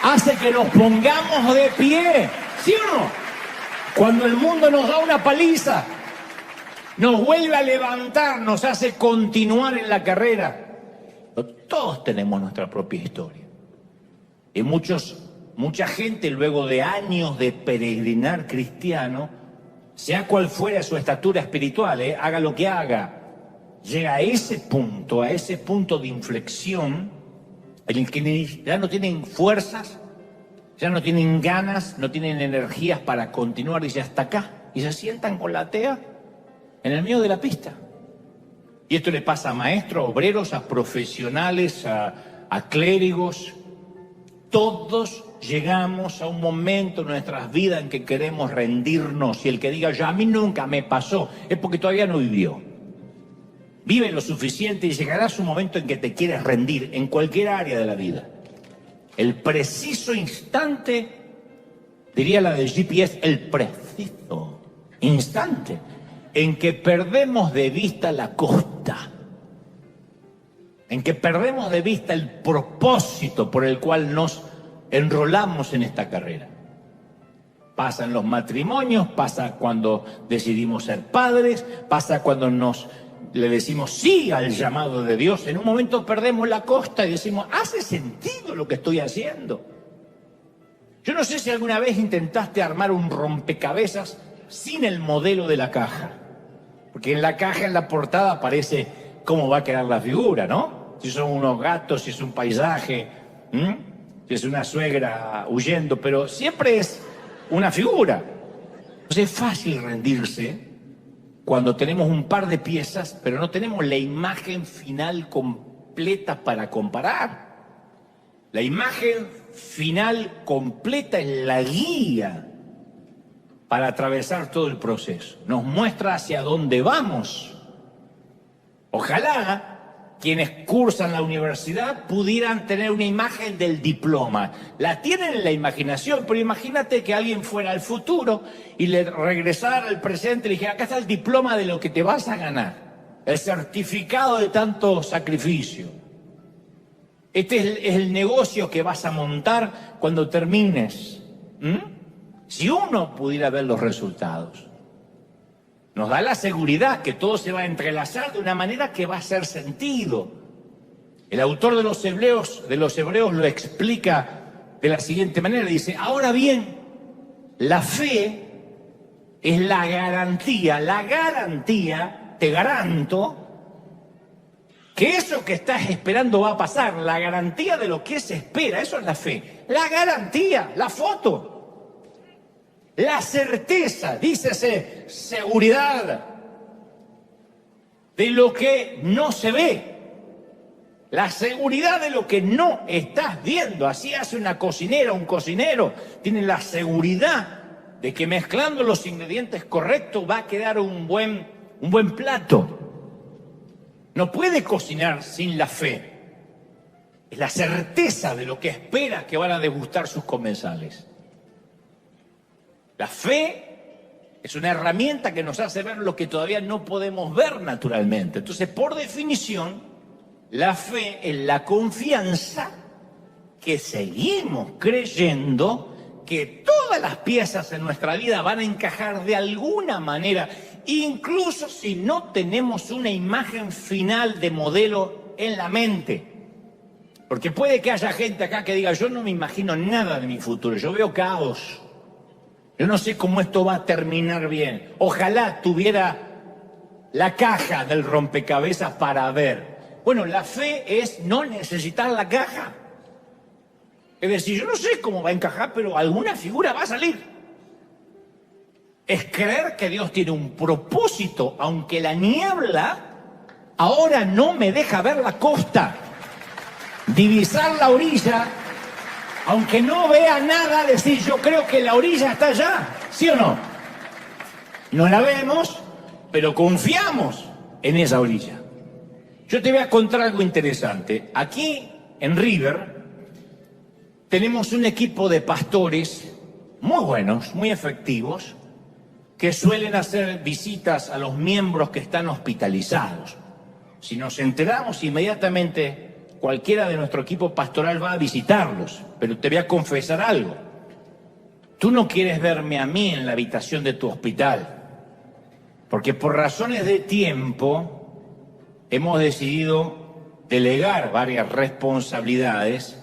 Speaker 1: Hace que nos pongamos de pie, ¿sí o no? Cuando el mundo nos da una paliza, nos vuelve a levantar, nos hace continuar en la carrera. Todos tenemos nuestra propia historia. Y mucha gente, luego de años de peregrinar cristiano, sea cual fuera su estatura espiritual, haga lo que haga, llega a ese punto de inflexión, en el que ya no tienen fuerzas, ya no tienen ganas, no tienen energías para continuar, dice hasta acá, y se sientan con la tea en el medio de la pista. Y esto le pasa a maestros, a obreros, a profesionales, a clérigos. Todos llegamos a un momento en nuestras vidas en que queremos rendirnos, y el que diga, ya a mí nunca me pasó, es porque todavía no vivió. Vive lo suficiente y llegarás un momento en que te quieres rendir en cualquier área de la vida. El preciso instante, diría la del GPS, el preciso instante en que perdemos de vista la costa, en que perdemos de vista el propósito por el cual nos enrolamos en esta carrera. Pasa en los matrimonios, pasa cuando decidimos ser padres, pasa cuando le decimos sí al llamado de Dios. En un momento perdemos la costa y decimos, ¿hace sentido lo que estoy haciendo? Yo no sé si alguna vez intentaste armar un rompecabezas sin el modelo de la caja. Porque en la caja, en la portada, aparece cómo va a quedar la figura, ¿no? Si son unos gatos, si es un paisaje, si es una suegra huyendo, pero siempre es una figura. Entonces es fácil rendirse cuando tenemos un par de piezas, pero no tenemos la imagen final completa para comparar. La imagen final completa es la guía para atravesar todo el proceso. Nos muestra hacia dónde vamos. Ojalá quienes cursan la universidad pudieran tener una imagen del diploma. La tienen en la imaginación, pero imagínate que alguien fuera al futuro y le regresara al presente y le dijera, acá está el diploma de lo que te vas a ganar, el certificado de tanto sacrificio. Este es el negocio que vas a montar cuando termines. Si uno pudiera ver los resultados, nos da la seguridad que todo se va a entrelazar de una manera que va a hacer sentido. El autor de los Hebreos lo explica de la siguiente manera. Dice, ahora bien, la fe es la garantía, te garanto, que eso que estás esperando va a pasar. La garantía de lo que se espera, eso es la fe. La garantía, la foto. La certeza, dícese seguridad de lo que no se ve. La seguridad de lo que no estás viendo. Así hace una cocinera, un cocinero. Tiene la seguridad de que mezclando los ingredientes correctos va a quedar un buen plato. No puede cocinar sin la fe. Es la certeza de lo que espera que van a degustar sus comensales. La fe Es una herramienta que nos hace ver lo que todavía no podemos ver naturalmente. Entonces, por definición, la fe es la confianza que seguimos creyendo que todas las piezas en nuestra vida van a encajar de alguna manera, incluso si no tenemos una imagen final de modelo en la mente. Porque puede que haya gente acá que diga, yo no me imagino nada de mi futuro, yo veo caos. Yo no sé cómo esto va a terminar bien. Ojalá tuviera la caja del rompecabezas para ver. Bueno, la fe es no necesitar la caja. Es decir, yo no sé cómo va a encajar, pero alguna figura va a salir. Es creer que Dios tiene un propósito, aunque la niebla ahora no me deja ver la costa. Divisar la orilla, aunque no vea nada, decir yo creo que la orilla está allá, ¿sí o no? No la vemos, pero confiamos en esa orilla. Yo te voy a contar algo interesante. Aquí en River tenemos un equipo de pastores muy buenos, muy efectivos, que suelen hacer visitas a los miembros que están hospitalizados. Si nos enteramos inmediatamente, cualquiera de nuestro equipo pastoral va a visitarlos, pero te voy a confesar algo. Tú no quieres verme a mí en la habitación de tu hospital, porque por razones de tiempo hemos decidido delegar varias responsabilidades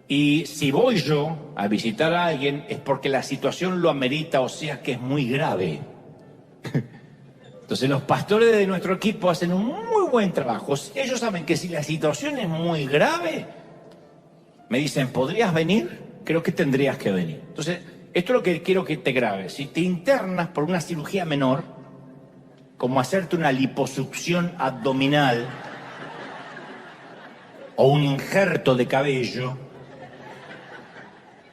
Speaker 1: y si voy yo a visitar a alguien es porque la situación lo amerita, o sea que es muy grave. Entonces los pastores de nuestro equipo hacen un muy buen trabajo. Ellos saben que si la situación es muy grave, me dicen, ¿podrías venir? Creo que tendrías que venir. Entonces, esto es lo que quiero que te grabes. Si te internas por una cirugía menor, como hacerte una liposucción abdominal o un injerto de cabello,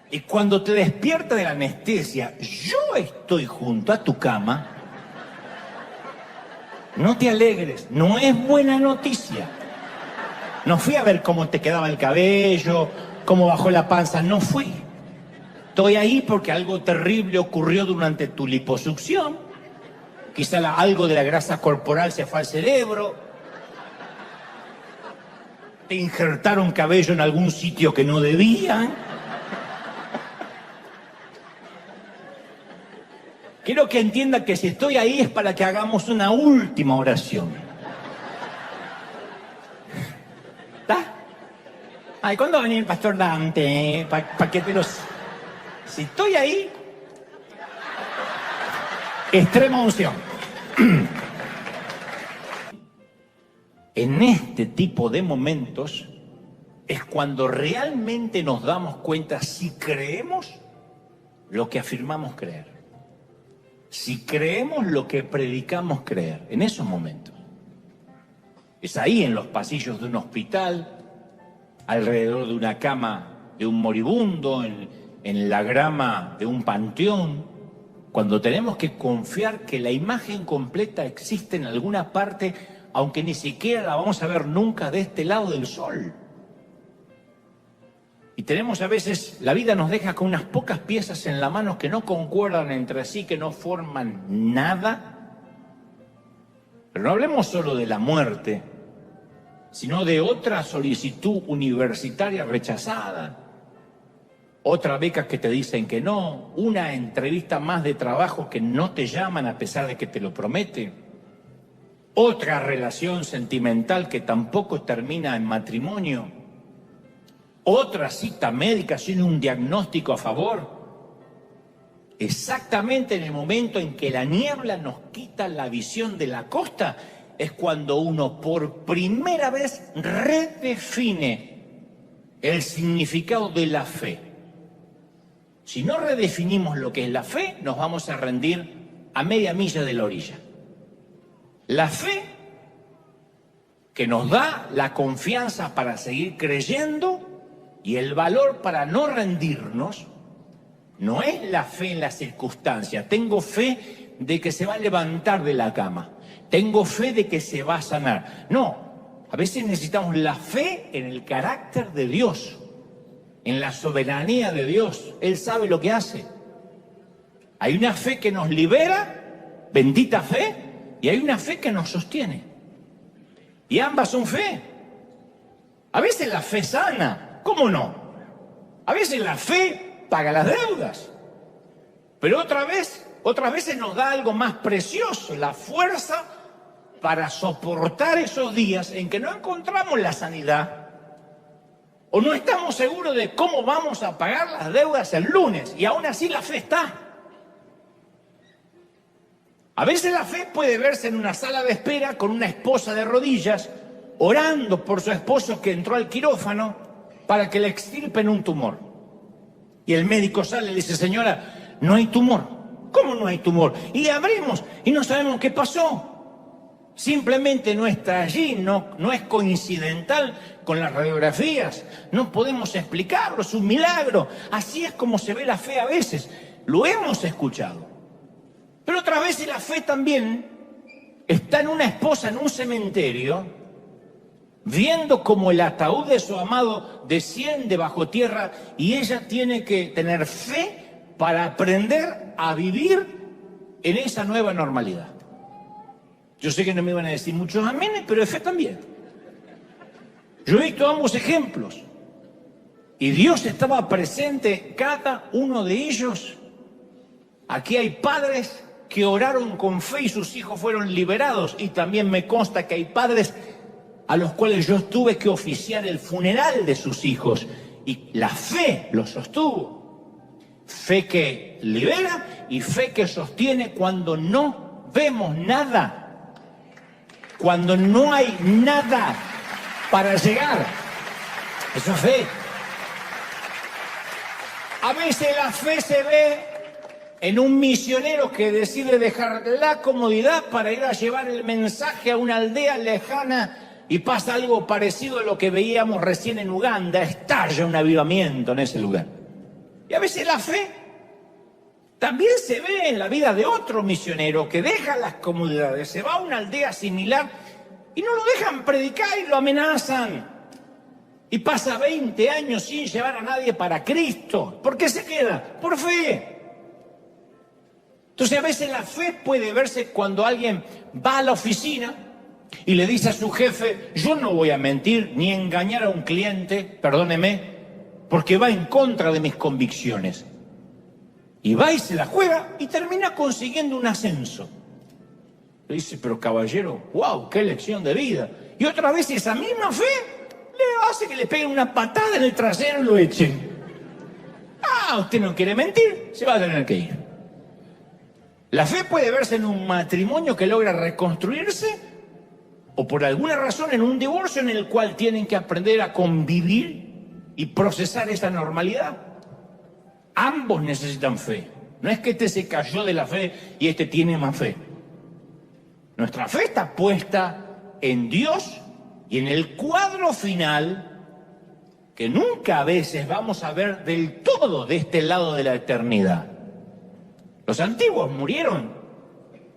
Speaker 1: y cuando te despiertas de la anestesia, yo estoy junto a tu cama, no te alegres, no es buena noticia. No fui a ver cómo te quedaba el cabello, cómo bajó la panza, no fui. Estoy ahí porque algo terrible ocurrió durante tu liposucción. Quizá algo de la grasa corporal se fue al cerebro. Te injertaron cabello en algún sitio que no debían. Quiero que entienda que si estoy ahí es para que hagamos una última oración. ¿Está? Ay, ¿cuándo va a venir el pastor Dante? Pa que te los... Si estoy ahí, extrema unción. En este tipo de momentos es cuando realmente nos damos cuenta si creemos lo que afirmamos creer. Si creemos lo que predicamos creer, en esos momentos. Es ahí en los pasillos de un hospital, alrededor de una cama de un moribundo, en la grama de un panteón, cuando tenemos que confiar que la imagen completa existe en alguna parte, aunque ni siquiera la vamos a ver nunca de este lado del sol. Y tenemos a veces, la vida nos deja con unas pocas piezas en la mano que no concuerdan entre sí, que no forman nada. Pero no hablemos solo de la muerte, sino de otra solicitud universitaria rechazada, otra beca que te dicen que no, una entrevista más de trabajo que no te llaman a pesar de que te lo prometen, otra relación sentimental que tampoco termina en matrimonio, otra cita médica sin un diagnóstico a favor. Exactamente en el momento en que la niebla nos quita la visión de la costa, es cuando uno por primera vez redefine el significado de la fe. Si no redefinimos lo que es la fe, nos vamos a rendir a media milla de la orilla. La fe que nos da la confianza para seguir creyendo y el valor para no rendirnos, no es la fe en las circunstancias. Tengo fe de que se va a levantar de la cama. Tengo fe de que se va a sanar. No, a veces necesitamos la fe en el carácter de Dios, en la soberanía de Dios. Él sabe lo que hace. Hay una fe que nos libera, bendita fe, y hay una fe que nos sostiene. Y ambas son fe. A veces la fe sana, ¿cómo no? A veces la fe paga las deudas. Pero otras veces nos da algo más precioso, la fuerza para soportar esos días en que no encontramos la sanidad o no estamos seguros de cómo vamos a pagar las deudas el lunes, y aún así la fe está. A veces la fe puede verse en una sala de espera con una esposa de rodillas orando por su esposo que entró al quirófano para que le extirpen un tumor. Y el médico sale y le dice: señora, no hay tumor. ¿Cómo no hay tumor? Y abrimos y no sabemos qué pasó. Simplemente no está allí, no es coincidental con las radiografías. No podemos explicarlo, es un milagro. Así es como se ve la fe a veces. Lo hemos escuchado. Pero otras veces la fe también está en una esposa en un cementerio, viendo como el ataúd de su amado desciende bajo tierra, y ella tiene que tener fe para aprender a vivir en esa nueva normalidad. Yo sé que no me van a decir muchos amenes, pero es fe también. Yo he visto ambos ejemplos. Y Dios estaba presente en cada uno de ellos. Aquí hay padres que oraron con fe y sus hijos fueron liberados. Y también me consta que hay padres a los cuales yo tuve que oficiar el funeral de sus hijos. Y la fe los sostuvo. Fe que libera y fe que sostiene cuando no vemos nada. Cuando no hay nada para llegar. Eso es fe. A veces la fe se ve en un misionero que decide dejar la comodidad para ir a llevar el mensaje a una aldea lejana, y pasa algo parecido a lo que veíamos recién en Uganda. Estalla un avivamiento en ese lugar. Y a veces la fe también se ve en la vida de otro misionero que deja las comodidades, se va a una aldea similar y no lo dejan predicar y lo amenazan. Y pasa 20 años sin llevar a nadie para Cristo. ¿Por qué se queda? Por fe. Entonces a veces la fe puede verse cuando alguien va a la oficina y le dice a su jefe: yo no voy a mentir ni engañar a un cliente, perdóneme, porque va en contra de mis convicciones. Y va y se la juega y termina consiguiendo un ascenso. Le dice: pero caballero, wow, qué lección de vida. Y otra vez esa misma fe le hace que le peguen una patada en el trasero y lo echen. Ah, usted no quiere mentir, se va a tener que ir. La fe puede verse en un matrimonio que logra reconstruirse, o por alguna razón en un divorcio en el cual tienen que aprender a convivir y procesar esa normalidad. Ambos necesitan fe. No es que este se cayó de la fe y este tiene más fe. Nuestra fe está puesta en Dios y en el cuadro final que nunca a veces vamos a ver del todo de este lado de la eternidad. Los antiguos murieron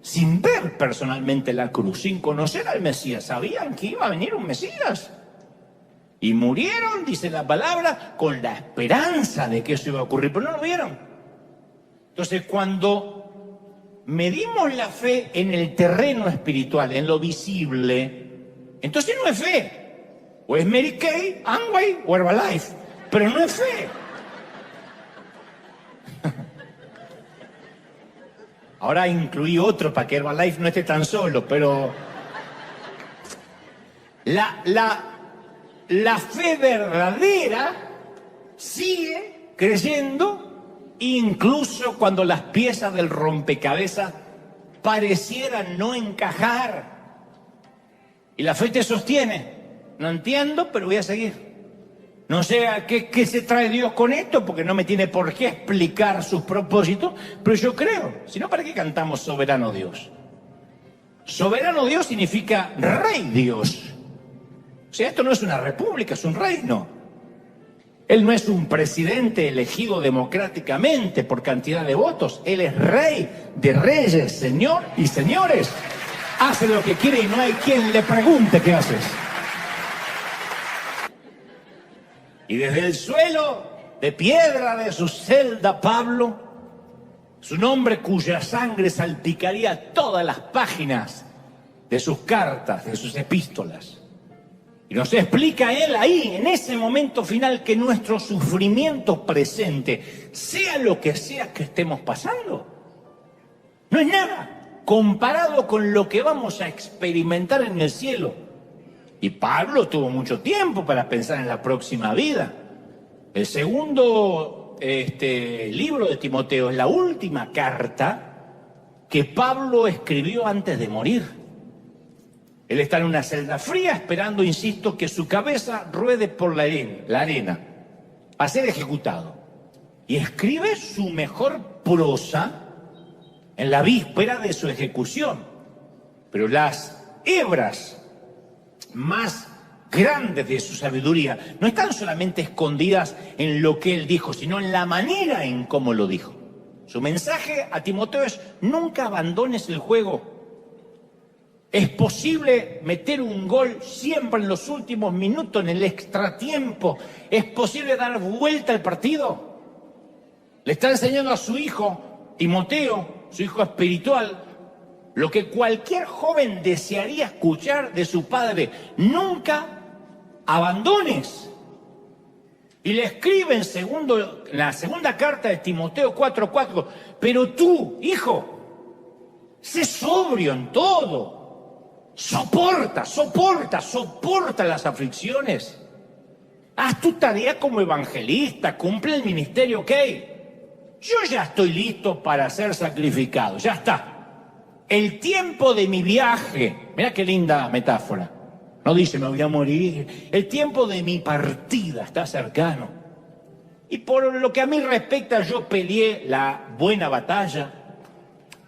Speaker 1: sin ver personalmente la cruz, sin conocer al Mesías. Sabían que iba a venir un Mesías. Y murieron, dice la palabra, con la esperanza de que eso iba a ocurrir, pero no lo vieron. Entonces, cuando medimos la fe en el terreno espiritual, en lo visible, entonces no es fe. O es Mary Kay, Amway o Herbalife, pero no es fe. Ahora incluí otro para que Herbalife no esté tan solo, pero la fe verdadera sigue creyendo incluso cuando las piezas del rompecabezas parecieran no encajar. Y la fe te sostiene. No entiendo, pero voy a seguir. No sé a qué se trae Dios con esto, porque no me tiene por qué explicar sus propósitos, pero yo creo. Si no, ¿para qué cantamos Soberano Dios? Soberano Dios significa Rey Dios. O sea, esto no es una república, es un reino. Él no es un presidente elegido democráticamente por cantidad de votos. Él es Rey de reyes, Señor y señores. Hace lo que quiere y no hay quien le pregunte qué haces. Y desde el suelo de piedra de su celda, Pablo Es un hombre cuya sangre salpicaría todas las páginas de sus cartas, de sus epístolas. Y nos explica él ahí, en ese momento final, que nuestro sufrimiento presente, sea lo que sea que estemos pasando, no es nada comparado con lo que vamos a experimentar en el cielo. Y Pablo tuvo mucho tiempo para pensar en la próxima vida. El segundo libro de Timoteo es la última carta que Pablo escribió antes de morir. Él está en una celda fría esperando, insisto, que su cabeza ruede por la arena para ser ejecutado. Y escribe su mejor prosa en la víspera de su ejecución. Pero las hebras más grandes de su sabiduría no están solamente escondidas en lo que él dijo, sino en la manera en cómo lo dijo. Su mensaje a Timoteo es: nunca abandones el juego. Es posible meter un gol siempre en los últimos minutos, en el extratiempo. Es posible dar vuelta al partido. Le está enseñando a su hijo, Timoteo, su hijo espiritual, lo que cualquier joven desearía escuchar de su padre: nunca abandones. Y le escribe en la segunda carta de Timoteo 4:4: pero tú, hijo, sé sobrio en todo. Soporta las aflicciones. Haz tu tarea como evangelista, cumple el ministerio, ¿ok? Yo ya estoy listo para ser sacrificado, ya está. El tiempo de mi viaje, mira qué linda metáfora. No dice me voy a morir. El tiempo de mi partida está cercano. Y por lo que a mí respecta, yo peleé la buena batalla,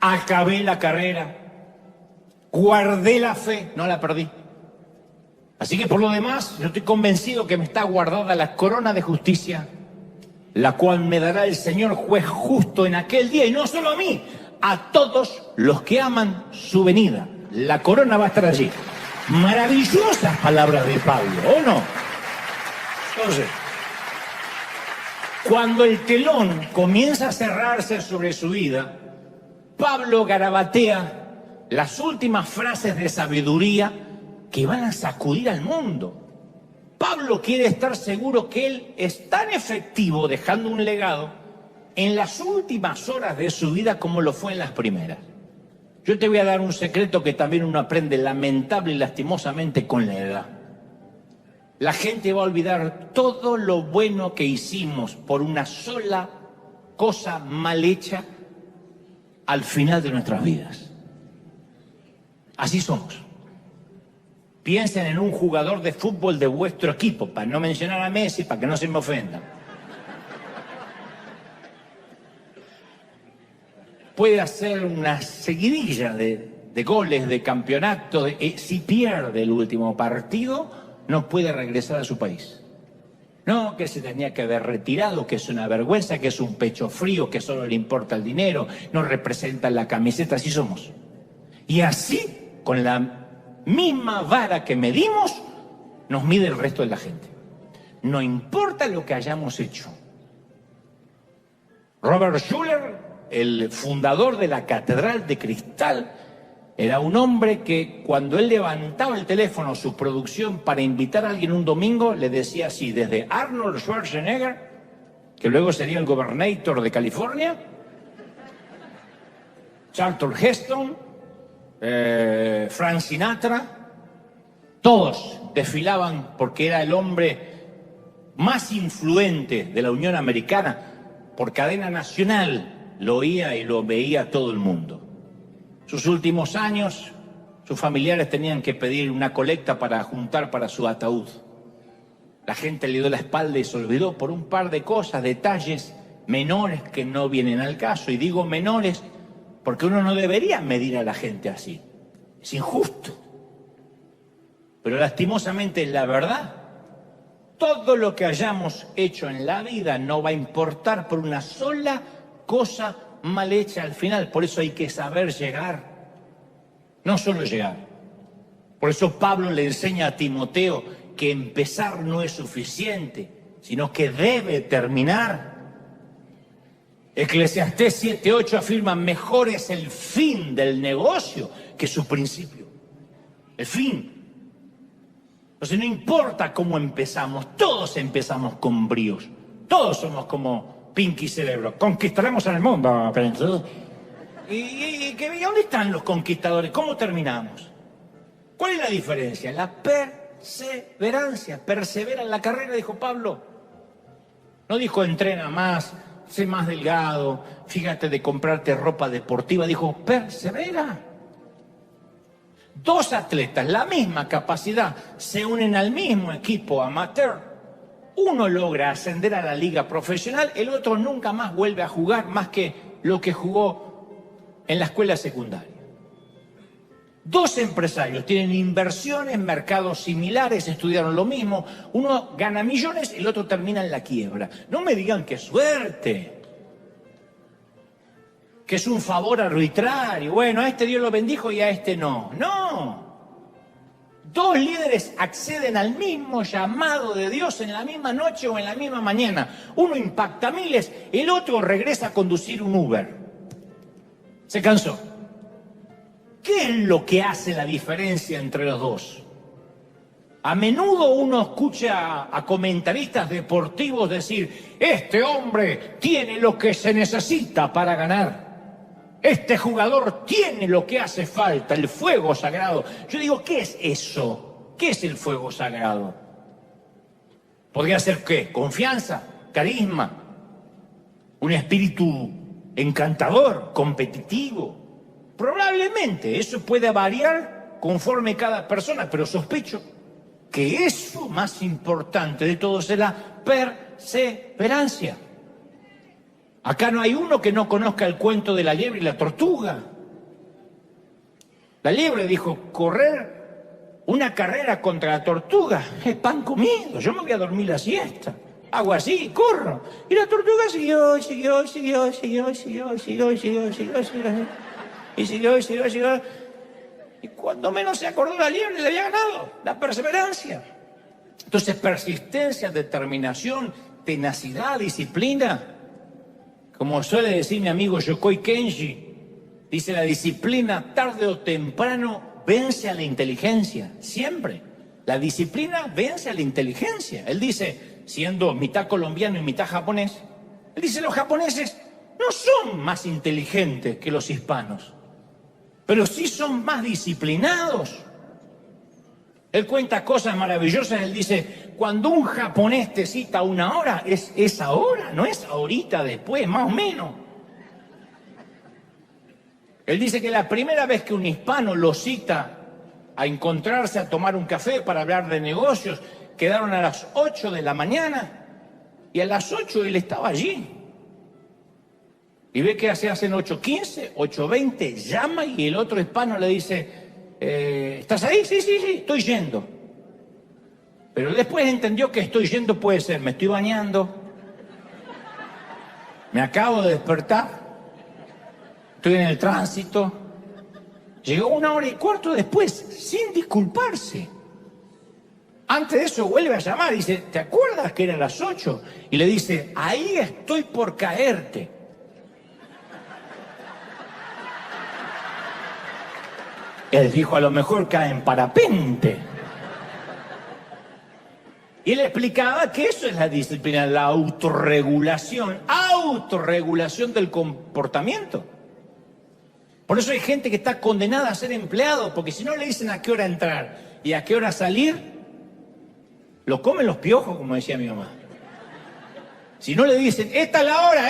Speaker 1: acabé la carrera, guardé la fe, no la perdí. Así que por lo demás, yo estoy convencido que me está guardada la corona de justicia, la cual me dará el Señor juez justo en aquel día, y no solo a mí, a todos los que aman su venida. La corona va a estar allí. Maravillosas palabras de Pablo, ¿o no? Entonces, cuando el telón comienza a cerrarse sobre su vida, Pablo garabatea las últimas frases de sabiduría que van a sacudir al mundo. Pablo quiere estar seguro que él es tan efectivo dejando un legado en las últimas horas de su vida como lo fue en las primeras. Yo te voy a dar un secreto que también uno aprende lamentable y lastimosamente con la edad. La gente va a olvidar todo lo bueno que hicimos por una sola cosa mal hecha al final de nuestras vidas. Así somos. Piensen en un jugador de fútbol de vuestro equipo, para no mencionar a Messi, para que no se me ofendan. Puede hacer una seguidilla de goles, de campeonato. Si pierde el último partido, no puede regresar a su país. No, que se tenía que haber retirado, que es una vergüenza, que es un pecho frío, que solo le importa el dinero, no representa la camiseta. Así somos. Y así, con la misma vara que medimos, nos mide el resto de la gente. No importa lo que hayamos hecho. Robert Schuller, el fundador de la Catedral de Cristal, era un hombre que cuando él levantaba el teléfono, su producción, para invitar a alguien un domingo, le decía así, desde Arnold Schwarzenegger, que luego sería el gobernador de California, Charlton Heston, Frank Sinatra, todos desfilaban porque era el hombre más influente de la Unión Americana. Por cadena nacional lo oía y lo veía todo el mundo. Sus últimos años, sus familiares tenían que pedir una colecta para juntar para su ataúd. La gente le dio la espalda y se olvidó por un par de cosas, detalles menores que no vienen al caso. Y digo menores porque uno no debería medir a la gente así. Es injusto. Pero lastimosamente, la verdad, todo lo que hayamos hecho en la vida no va a importar por una sola cosa mal hecha al final. Por eso hay que saber llegar, no solo llegar. Por eso Pablo le enseña a Timoteo que empezar no es suficiente, sino que debe terminar. Eclesiastés 7:8 afirma: mejor es el fin del negocio que su principio. El fin. Entonces no importa cómo empezamos, todos empezamos con bríos. Todos somos como Pinky Cerebro. Conquistaremos el mundo. ¿Y dónde están los conquistadores? ¿Cómo terminamos? ¿Cuál es la diferencia? La perseverancia. Persevera en la carrera, dijo Pablo. No dijo entrena más, sé más delgado, fíjate de comprarte ropa deportiva. Dijo persevera. Dos atletas, la misma capacidad, se unen al mismo equipo amateur. Uno logra ascender a la liga profesional, el otro nunca más vuelve a jugar más que lo que jugó en la escuela secundaria. Dos empresarios tienen inversiones, mercados similares, estudiaron lo mismo. Uno gana millones, el otro termina en la quiebra. No me digan qué suerte, que es un favor arbitrario. Bueno, a este Dios lo bendijo y a este no. No. Dos líderes acceden al mismo llamado de Dios en la misma noche o en la misma mañana. Uno impacta miles, el otro regresa a conducir un Uber. Se cansó. ¿Qué es lo que hace la diferencia entre los dos? A menudo uno escucha a comentaristas deportivos decir: este hombre tiene lo que se necesita para ganar. Este jugador tiene lo que hace falta, el fuego sagrado. Yo digo, ¿qué es eso? ¿Qué es el fuego sagrado? ¿Podría ser qué? ¿Confianza? ¿Carisma? ¿Un espíritu encantador? ¿Competitivo? Probablemente eso puede variar conforme cada persona, pero sospecho que eso más importante de todo es la perseverancia. Acá no hay uno que no conozca el cuento de la liebre y la tortuga. La liebre dijo: correr una carrera contra la tortuga es pan comido, yo me voy a dormir la siesta. Hago así, corro. Y la tortuga siguió. Y cuando menos se acordó, la liebre le había ganado. La perseverancia. Entonces, persistencia, determinación, tenacidad, disciplina. Como suele decir mi amigo Yokoi Kenji, dice: la disciplina tarde o temprano vence a la inteligencia. Siempre. La disciplina vence a la inteligencia. Él dice, siendo mitad colombiano y mitad japonés, él dice: los japoneses no son más inteligentes que los hispanos, pero sí son más disciplinados. Él cuenta cosas maravillosas. Él dice: cuando un japonés te cita una hora, es ahora, no es ahorita, después, más o menos. Él dice que la primera vez que un hispano lo cita a encontrarse a tomar un café para hablar de negocios, quedaron a las 8 de la mañana y a las 8 él estaba allí. Y ve que se hacen 8:15, 8:20, llama y el otro hispano le dice: ¿estás ahí? Sí, estoy yendo. Pero después entendió que estoy yendo puede ser: me estoy bañando, me acabo de despertar, estoy en el tránsito. Llegó 1 hora y cuarto después, sin disculparse. Antes de eso vuelve a llamar y dice: ¿te acuerdas que eran las 8? Y le dice: ahí estoy por caerte. Él dijo: a lo mejor cae en parapente. Y él explicaba que eso es la disciplina, la autorregulación del comportamiento. Por eso hay gente que está condenada a ser empleado, porque si no le dicen a qué hora entrar y a qué hora salir, lo comen los piojos, como decía mi mamá. Si no le dicen: esta es la hora,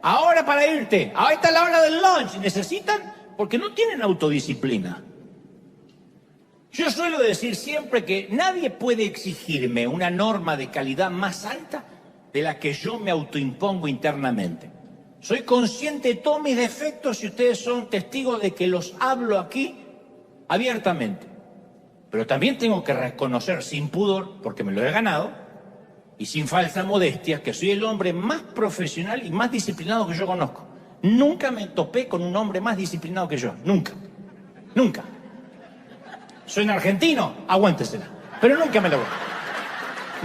Speaker 1: ahora para irte, esta es la hora del lunch, necesitan, porque no tienen autodisciplina. Yo suelo decir siempre que nadie puede exigirme una norma de calidad más alta de la que yo me autoimpongo internamente. Soy consciente de todos mis defectos y ustedes son testigos de que los hablo aquí abiertamente. Pero también tengo que reconocer sin pudor, porque me lo he ganado, y sin falsa modestia, que soy el hombre más profesional y más disciplinado que yo conozco. Nunca me topé con un hombre más disciplinado que yo. Nunca. Soy un argentino, aguántesela. Pero nunca me lo voy.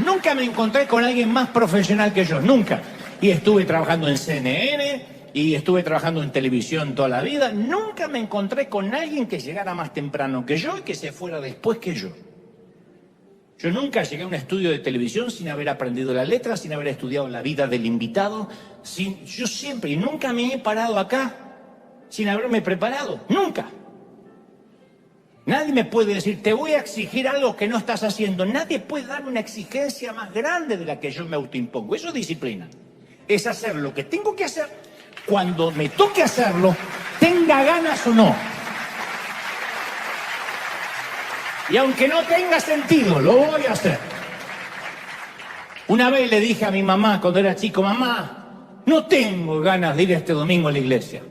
Speaker 1: Nunca me encontré con alguien más profesional que yo, nunca. y estuve trabajando en CNN, y estuve trabajando en televisión toda la vida. Nunca me encontré con alguien que llegara más temprano que yo y que se fuera después que yo. Yo nunca llegué a un estudio de televisión sin haber aprendido la letra, sin haber estudiado la vida del invitado. Yo siempre, y nunca me he parado acá sin haberme preparado. Nunca. Nadie me puede decir, te voy a exigir algo que no estás haciendo. Nadie puede darme una exigencia más grande de la que yo me autoimpongo. Eso es disciplina. Es hacer lo que tengo que hacer cuando me toque hacerlo, tenga ganas o no. Y aunque no tenga sentido, lo voy a hacer. Una vez le dije a mi mamá cuando era chico, mamá, no tengo ganas de ir este domingo a la iglesia.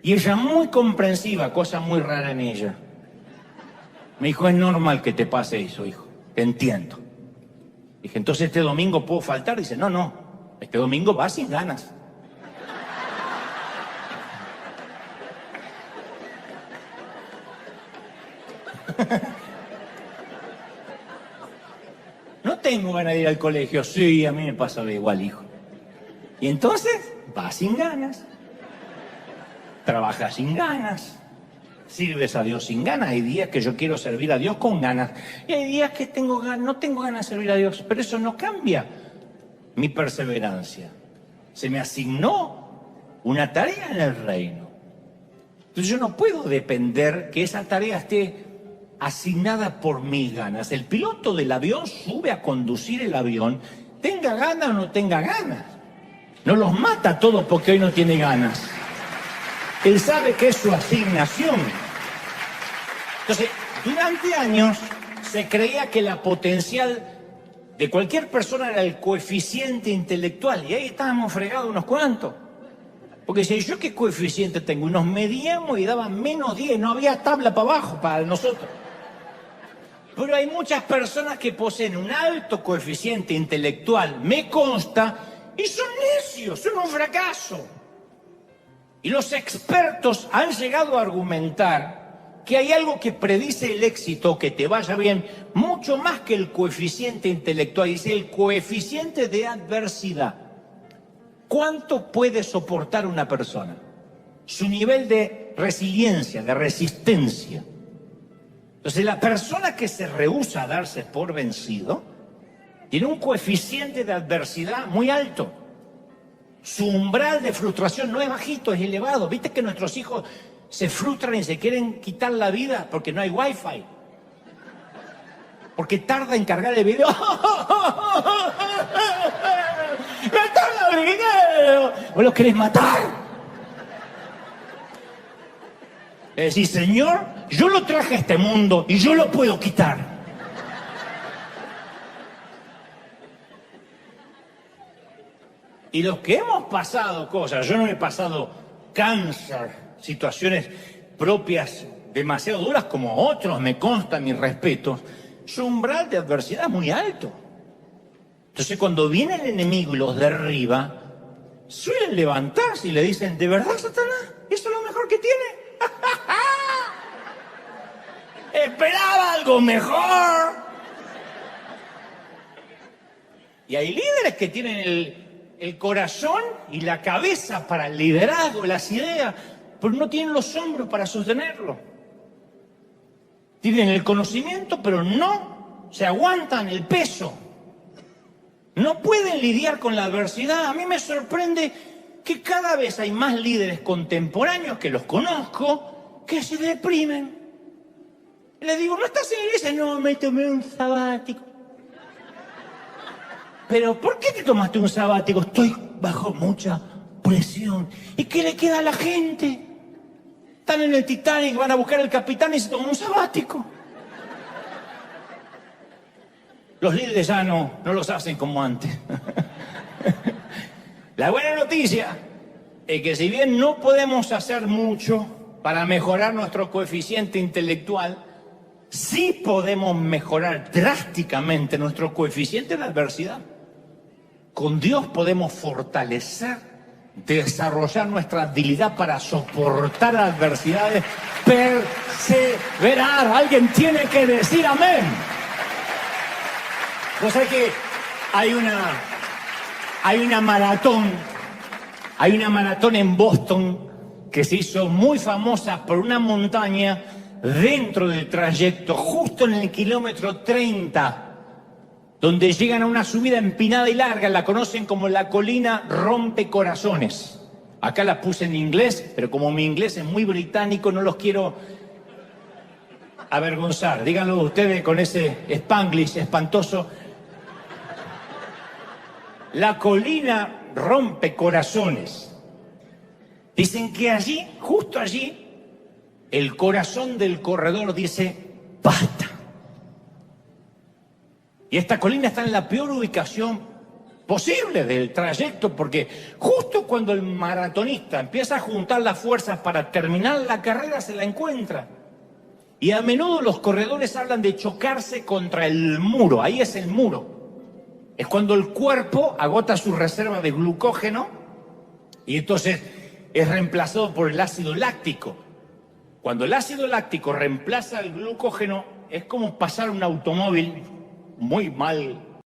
Speaker 1: Y ella, muy comprensiva, cosa muy rara en ella, me dijo, es normal que te pase eso, hijo, te entiendo. Dije, entonces este domingo puedo faltar. Dice, no, este domingo vas sin ganas. No tengo ganas de ir al colegio. Sí, a mí me pasa igual, hijo. Y entonces, vas sin ganas. Trabajas sin ganas. Sirves a Dios sin ganas. Hay días que yo quiero servir a Dios con ganas. Y hay días que no tengo ganas de servir a Dios. Pero eso no cambia mi perseverancia. Se me asignó una tarea en el reino. Entonces yo no puedo depender que esa tarea esté asignada por mis ganas. El piloto del avión sube a conducir el avión, tenga ganas o no tenga ganas. No los mata a todos porque hoy no tiene ganas. Él sabe que es su asignación. Entonces, durante años se creía que la potencial de cualquier persona era el coeficiente intelectual. Y ahí estábamos fregados unos cuantos. Porque si yo qué coeficiente tengo, y nos medíamos y daban -10, no había tabla para abajo para nosotros. Pero hay muchas personas que poseen un alto coeficiente intelectual, me consta, y son necios, son un fracaso. Y los expertos han llegado a argumentar que hay algo que predice el éxito, que te vaya bien, mucho más que el coeficiente intelectual, es el coeficiente de adversidad. ¿Cuánto puede soportar una persona? Su nivel de resiliencia, de resistencia. Entonces, la persona que se rehúsa a darse por vencido tiene un coeficiente de adversidad muy alto. Su umbral de frustración no es bajito, es elevado. ¿Viste que nuestros hijos se frustran y se quieren quitar la vida porque no hay wifi? Porque tarda en cargar el video. ¡Me tarda el video! ¿Vos los querés matar? Es decir, Señor, yo lo traje a este mundo y yo lo puedo quitar. Y los que hemos pasado cosas, yo no he pasado cáncer, situaciones propias demasiado duras como otros, me consta, mi respeto, su umbral de adversidad es muy alto. Entonces cuando viene el enemigo y los derriba, suelen levantarse y le dicen, ¿de verdad, Satanás? ¿Eso es lo mejor que tiene? Esperaba algo mejor. Y hay líderes que tienen el corazón y la cabeza para el liderazgo, las ideas, pero no tienen los hombros para sostenerlo. Tienen el conocimiento, pero no se aguantan el peso. No pueden lidiar con la adversidad. A mí me sorprende que cada vez hay más líderes contemporáneos, que los conozco, que se deprimen. Les digo, ¿no estás en la iglesia? No, me tomé un sabático. ¿Pero por qué te tomaste un sabático? Estoy bajo mucha presión. ¿Y qué le queda a la gente? Están en el Titanic, van a buscar al capitán y se toman un sabático. Los líderes ya no los hacen como antes. La buena noticia es que si bien no podemos hacer mucho para mejorar nuestro coeficiente intelectual, sí podemos mejorar drásticamente nuestro coeficiente de adversidad. Con Dios podemos fortalecer, desarrollar nuestra habilidad para soportar adversidades, perseverar. Alguien tiene que decir amén. O sea que hay Hay una maratón en Boston que se hizo muy famosa por una montaña dentro del trayecto, justo en el kilómetro 30, donde llegan a una subida empinada y larga, la conocen como la colina Rompecorazones. Acá la puse en inglés, pero como mi inglés es muy británico, no los quiero avergonzar. Díganlo ustedes con ese Spanglish espantoso. La colina Rompecorazones. Dicen que allí, justo allí, el corazón del corredor dice, basta. Y esta colina está en la peor ubicación posible del trayecto, porque justo cuando el maratonista empieza a juntar las fuerzas para terminar la carrera, se la encuentra. Y a menudo los corredores hablan de chocarse contra el muro. Ahí es el muro. Es cuando el cuerpo agota su reserva de glucógeno y entonces es reemplazado por el ácido láctico. Cuando el ácido láctico reemplaza el glucógeno, es como pasar un automóvil muy mal